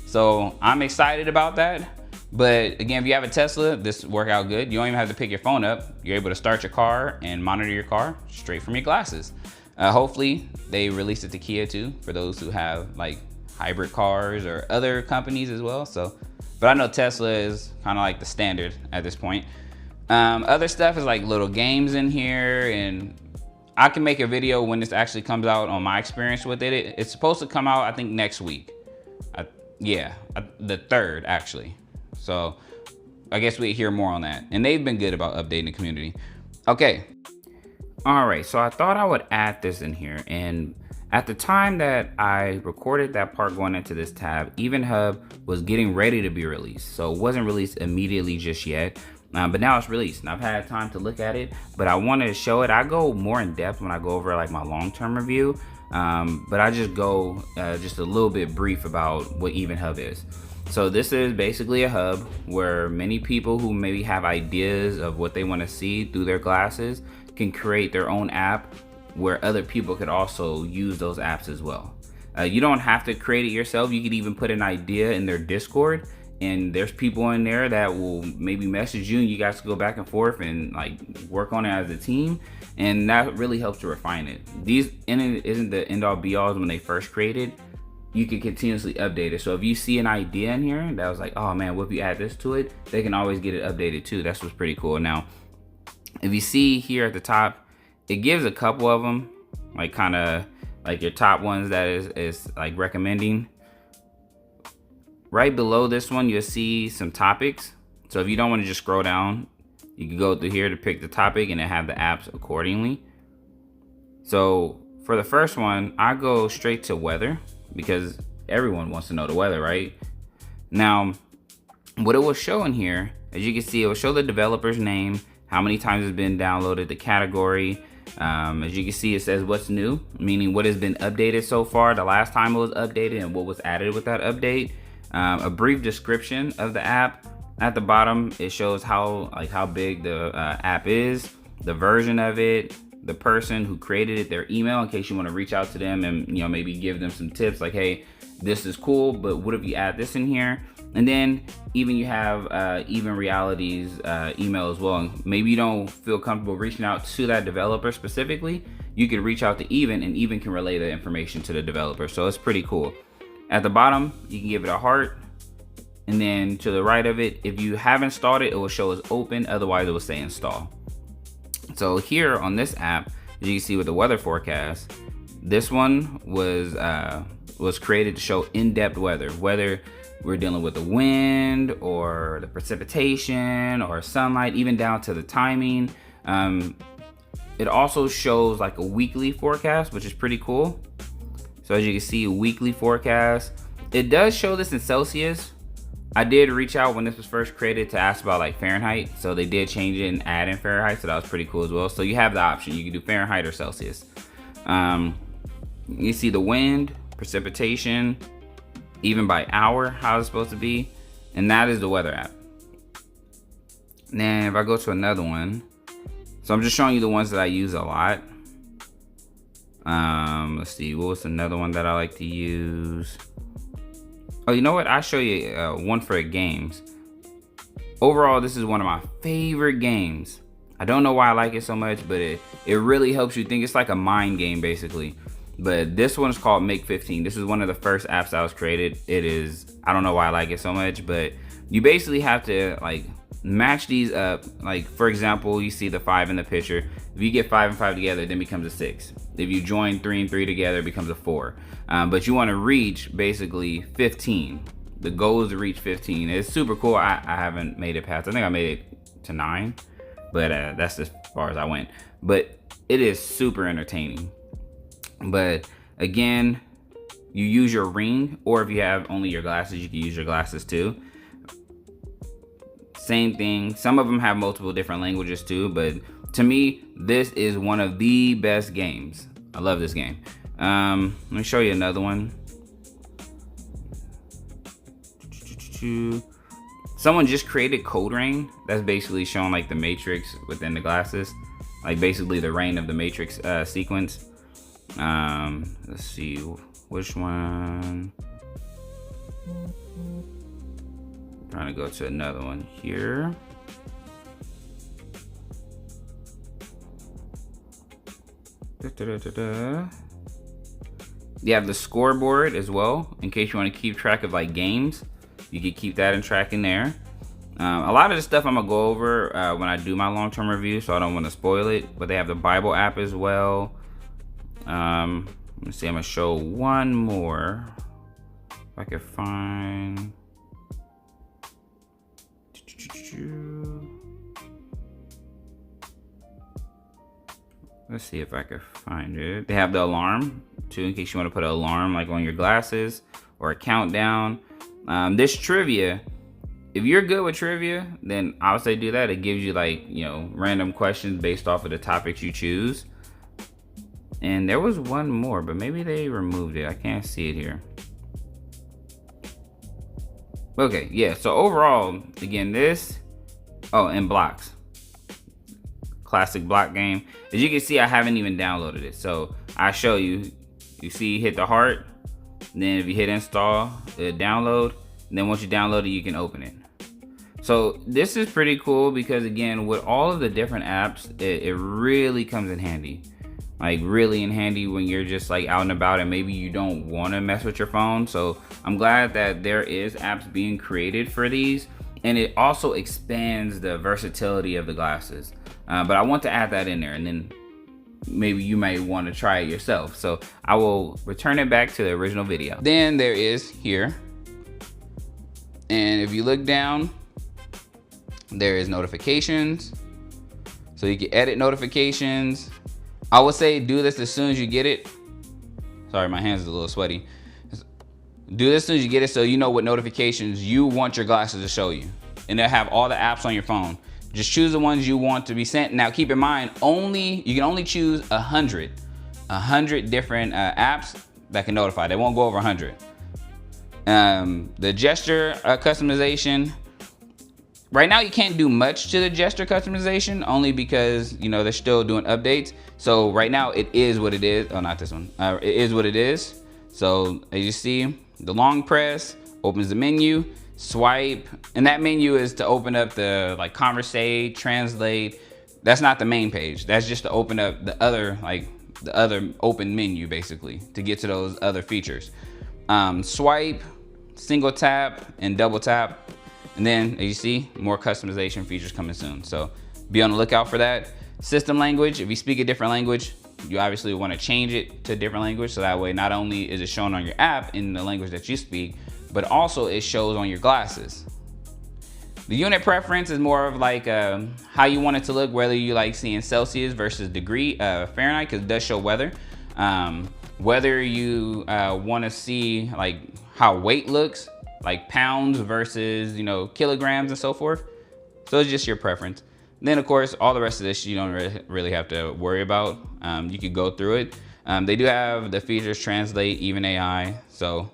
So I'm excited about that. But again, if you have a Tesla, this work out good. You don't even have to pick your phone up. You're able to start your car and monitor your car straight from your glasses. Hopefully they release it to Kia too, for those who have like hybrid cars or other companies as well. But I know Tesla is kind of like the standard at this point. Other stuff is like little games in here, and I can make a video when this actually comes out on my experience with it. It's supposed to come out, I think, next week. The 3rd actually. So I guess we hear more on that. And they've been good about updating the community. Okay. All right, so I thought I would add this in here, and at the time that I recorded that part going into this tab, Even Hub was getting ready to be released. So it wasn't released immediately just yet, but now it's released and I've had time to look at it, but I wanted to show it. I go more in depth when I go over like my long-term review, but I just go just a little bit brief about what Even Hub is. So this is basically a hub where many people who maybe have ideas of what they want to see through their glasses can create their own app where other people could also use those apps as well. You don't have to create it yourself. You could even put an idea in their Discord, and there's people in there that will maybe message you and you guys go back and forth and like work on it as a team, and that really helps to refine it. It isn't the end all be all when they first created. You can continuously update it. So if you see an idea in here that was like, oh man, what if you add this to it, they can always get it updated too. That's what's pretty cool. Now, if you see here at the top, it gives a couple of them, like kind of like your top ones that is like recommending. Right below this one, you'll see some topics. So if you don't want to just scroll down, You can go through here to pick the topic and then have the apps accordingly. So for the first one, I go straight to weather because everyone wants to know the weather, right? Now, what it will show in here, as you can see, it will show the developer's name, how many times it's been downloaded, the category. As you can see, it says what's new, meaning what has been updated so far, the last time it was updated and what was added with that update. A brief description of the app. At the bottom, it shows how big the app is, the version of it, the person who created it, their email, in case you want to reach out to them and maybe give them some tips like, hey, this is cool, but what if you add this in here? And then even you have Even Reality's email as well. Maybe you don't feel comfortable reaching out to that developer specifically. You can reach out to Even, and Even can relay the information to the developer. So it's pretty cool. At the bottom, you can give it a heart. And then to the right of it, if you have installed it, it will show as open. Otherwise, it will say install. So here on this app, as you can see with the weather forecast, this one was created to show in-depth weather, whether we're dealing with the wind or the precipitation or sunlight, even down to the timing. It also shows like a weekly forecast, which is pretty cool. So as you can see, a weekly forecast. It does show this in Celsius. I did reach out when this was first created to ask about like Fahrenheit. So they did change it and add in Fahrenheit. So that was pretty cool as well. So you have the option. You can do Fahrenheit or Celsius. You see the wind, precipitation, even by hour, how it's supposed to be. And that is the weather app. Then if I go to another one, so I'm just showing you the ones that I use a lot. Let's see, what was another one that I like to use? Oh, you know what? I'll show you one for games. Overall, this is one of my favorite games. I don't know why I like it so much, but it really helps you think. It's like a mind game, basically. But this one is called Make 15. This is one of the first apps that was created. It is, I don't know why I like it so much, but you basically have to like match these up. Like, for example, you see the 5 in the picture. If you get 5 and 5 together, it then becomes a 6. If you join 3 and 3 together, it becomes a 4. But you want to reach basically 15. The goal is to reach 15. It's super cool. I haven't made it past. I think I made it to 9, but that's as far as I went. But it is super entertaining. But again, you use your ring, or if you have only your glasses, you can use your glasses too. Same thing. Some of them have multiple different languages too, but to me, this is one of the best games. I love this game. Let me show you another one. Someone just created Code Rain. That's basically showing like the Matrix within the glasses, like basically the rain of the Matrix sequence. Let's see which one. I'm trying to go to another one here. You have the scoreboard as well, in case you want to keep track of like games. You can keep that in track in there. A lot of the stuff I'm gonna go over when I do my long-term review, so I don't want to spoil it. But they have the Bible app as well. Let's see, I'm gonna show one more if I can find. Let's see if I can find it. They have the alarm too, in case you want to put an alarm like on your glasses or a countdown. This trivia, if you're good with trivia, then I would say do that. It gives you like, random questions based off of the topics you choose. And there was one more, but maybe they removed it. I can't see it here. Okay, yeah, so overall, again, and blocks. Classic block game. As you can see, I haven't even downloaded it. So I show you, see, hit the heart. Then if you hit install, it download. And then once you download it, you can open it. So this is pretty cool because again, with all of the different apps, it really comes in handy. Like really in handy when you're just like out and about and maybe you don't want to mess with your phone. So I'm glad that there is apps being created for these, and it also expands the versatility of the glasses. But I want to add that in there, and then maybe you may want to try it yourself. So I will return it back to the original video. Then there is here, and if you look down, there is notifications. So you can edit notifications. I would say do this as soon as you get it. Sorry, my hands are a little sweaty. Do this as soon as you get it so you know what notifications you want your glasses to show you. And they'll have all the apps on your phone. Just choose the ones you want to be sent. Now keep in mind, you can only choose 100 different apps that can notify. They won't go over 100. The gesture customization, right now you can't do much to the gesture customization only because, you know, they're still doing updates. So right now it is what it is. Oh, not this one. It is what it is. So as you see, the long press opens the menu, swipe, and that menu is to open up the like conversate, translate. That's not the main page. That's just to open up the other open menu basically to get to those other features. Swipe, single tap, and double tap. And then as you see, more customization features coming soon. So be on the lookout for that. System language, if you speak a different language, you obviously want to change it to a different language. So that way, not only is it shown on your app in the language that you speak, but also it shows on your glasses. The unit preference is more of like how you want it to look, whether you like seeing Celsius versus degree Fahrenheit, because it does show weather. Whether you want to see like how weight looks, like pounds versus, you know, kilograms and so forth. So it's just your preference. Then of course, all the rest of this you don't really have to worry about. You can go through it. They do have the features translate, even AI. So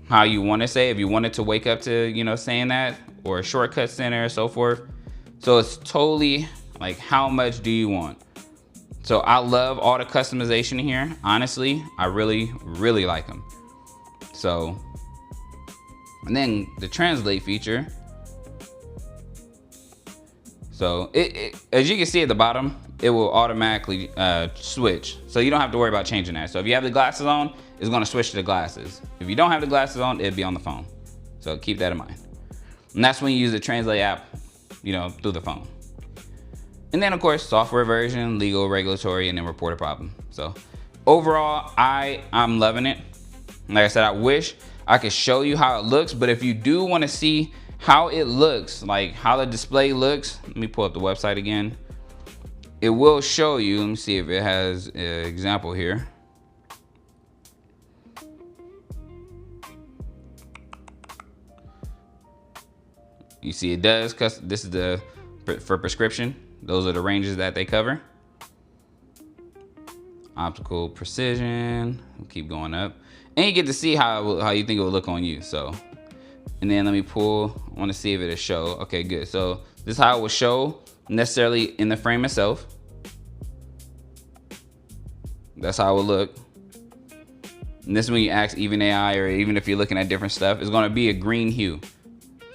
how you want to say, if you wanted to wake up to, you know, saying that, or a shortcut center or so forth. So it's totally like, how much do you want? So I love all the customization here. Honestly, I really, really like them. So, and then the translate feature. So as you can see at the bottom, it will automatically switch. So you don't have to worry about changing that. So if you have the glasses on, it's gonna switch to the glasses. If you don't have the glasses on, it'll be on the phone. So keep that in mind. And that's when you use the translate app, you know, through the phone. And then of course, software version, legal, regulatory, and then report a problem. So overall, I'm loving it. Like I said, I wish I could show you how it looks, but if you do wanna see how it looks, like how the display looks, let me pull up the website again. It will show you, let me see if it has an example here. You see it does, cause this is for prescription. Those are the ranges that they cover. Optical precision, we'll keep going up. And you get to see how you think it will look on you, so. And then let me pull, I wanna see if it'll show. Okay, good. So this is how it will show necessarily in the frame itself. That's how it will look. And this is when you ask even AI, or even if you're looking at different stuff, it's gonna be a green hue.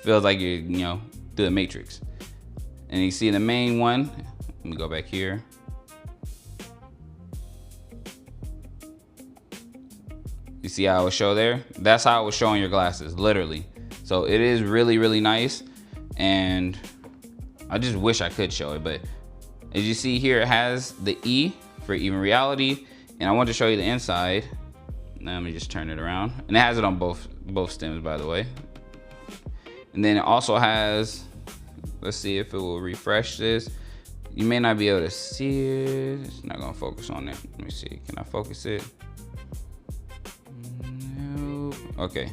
Feels like you're, you know, through the matrix. And you see the main one, let me go back here. You see how it will show there? That's how it will show on your glasses, literally. So it is really, really nice. And I just wish I could show it, but as you see here, it has the E for even reality. And I want to show you the inside. Now let me just turn it around. And it has it on both stems, by the way. And then it also has, let's see if it will refresh this. You may not be able to see it. It's not gonna focus on it. Let me see, can I focus it? Nope. Okay,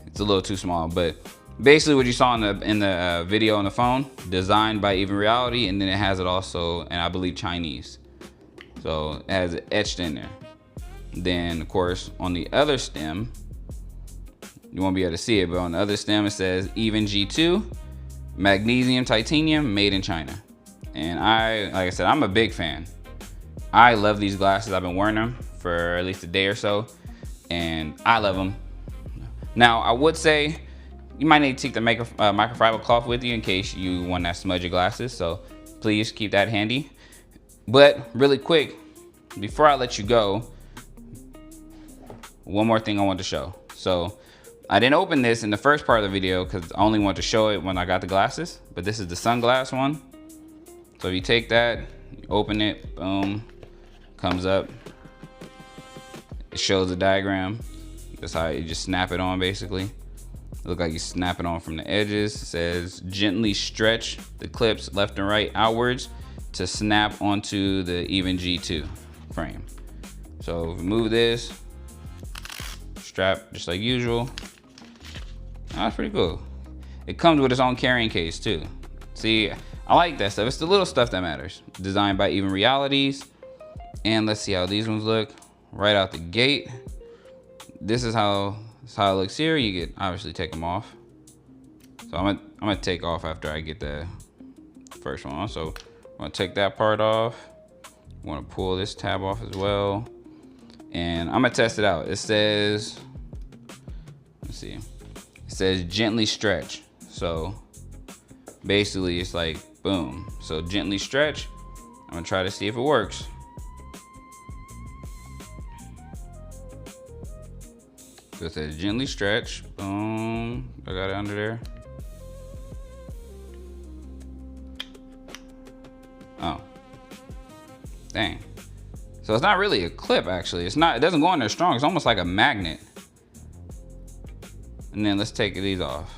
it's a little too small, but basically what you saw in the video on the phone, designed by Even Reality, and then it has it also, and I believe Chinese. So it has it etched in there. Then of course on the other stem, you won't be able to see it, but on the other stem it says Even G2, magnesium titanium, made in China. And like I said, I'm a big fan. I love these glasses. I've been wearing them for at least a day or so, and I love them. Now I would say you might need to take the microfiber cloth with you in case you want to smudge your glasses, so please keep that handy. But really quick, before I let you go, one more thing I want to show. So I didn't open this in the first part of the video because I only want to show it when I got the glasses, but this is the sunglass one. So if you take that, you open it, boom, comes up. It shows the diagram. That's how you just snap it on basically. Look like you snap it on from the edges. It says gently stretch the clips left and right outwards to snap onto the even G2 frame. So remove this, strap just like usual. Oh, that's pretty cool. It comes with its own carrying case too. See, I like that stuff. It's the little stuff that matters. Designed by Even Realities. And let's see how these ones look right out the gate. This is how it looks here. You could obviously take them off. So I'm gonna take off after I get the first one on. So I'm gonna take that part off. I'm gonna pull this tab off as well. And I'm gonna test it out. It says, let's see. It says gently stretch. So basically it's like, boom. So gently stretch. I'm gonna try to see if it works. So it says gently stretch. Boom. I got it under there. Oh. Dang. So it's not really a clip actually. It doesn't go in there strong. It's almost like a magnet. And then let's take these off.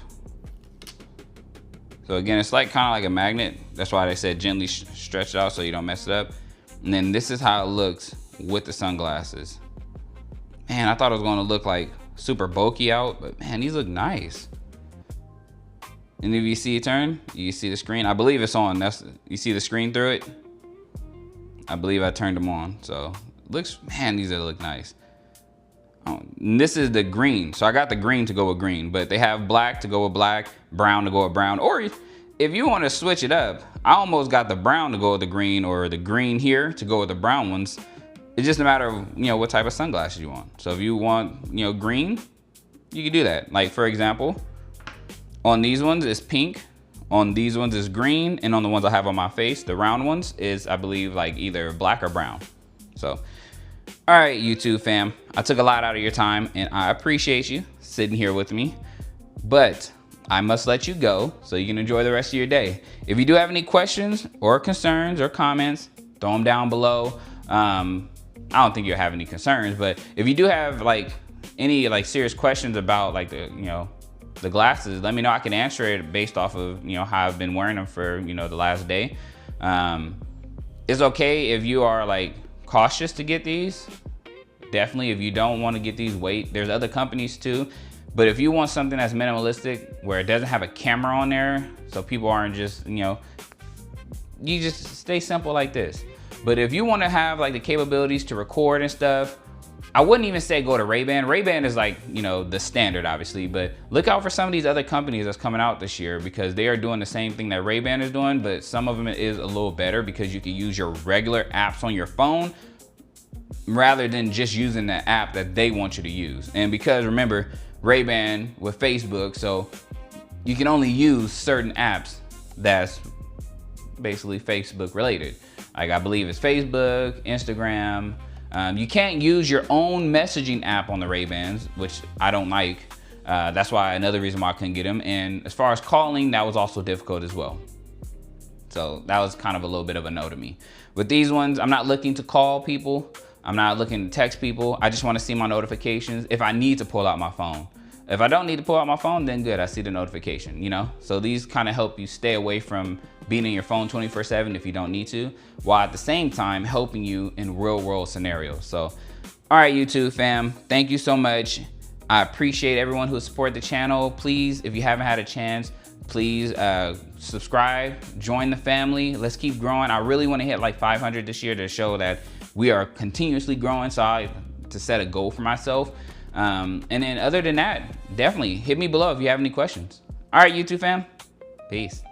So again, it's like kind of like a magnet. That's why they said gently stretch it out so you don't mess it up. And then this is how it looks with the sunglasses. Man, I thought it was gonna look like super bulky out, but man, these look nice. And if you see it turn, you see the screen. I believe it's on. You see the screen through it? I believe I turned them on. So looks, man, these look nice. And this is the green. So I got the green to go with green, but they have black to go with black, brown to go with brown. Or if you want to switch it up, I almost got the brown to go with the green, or the green here to go with the brown ones. It's just a matter of, what type of sunglasses you want. So if you want, green, you can do that. Like for example, on these ones it's pink, on these ones is green, and on the ones I have on my face, the round ones is, I believe, like either black or brown. So, all right, YouTube fam, I took a lot out of your time and I appreciate you sitting here with me, but I must let you go so you can enjoy the rest of your day. If you do have any questions or concerns or comments, throw them down below. I don't think you'll have any concerns, but if you do have any serious questions about the glasses, let me know. I can answer it based off of how I've been wearing them for the last day. It's okay if you are cautious to get these. Definitely, if you don't want to get these, wait. There's other companies too, but if you want something that's minimalistic where it doesn't have a camera on there, so people aren't just you just stay simple like this. But if you want to have the capabilities to record and stuff, I wouldn't even say go to Ray-Ban. Ray-Ban is the standard, obviously, but look out for some of these other companies that's coming out this year, because they are doing the same thing that Ray-Ban is doing, but some of them is a little better because you can use your regular apps on your phone rather than just using the app that they want you to use. And because remember, Ray-Ban with Facebook, so you can only use certain apps that's basically Facebook related. I believe it's Facebook, Instagram. You can't use your own messaging app on the Ray-Bans, which I don't like. That's why another reason why I couldn't get them. And as far as calling, that was also difficult as well. So that was kind of a little bit of a no to me. With these ones, I'm not looking to call people. I'm not looking to text people. I just want to see my notifications if I need to pull out my phone. If I don't need to pull out my phone, then good, I see the notification, So these kind of help you stay away from being in your phone 24/7 if you don't need to, while at the same time helping you in real world scenarios. So, all right, YouTube fam, thank you so much. I appreciate everyone who supported the channel. Please, if you haven't had a chance, please subscribe, join the family. Let's keep growing. I really want to hit 500 this year to show that we are continuously growing. So to set a goal for myself. And then other than that, definitely hit me below if you have any questions. All right, YouTube fam, peace.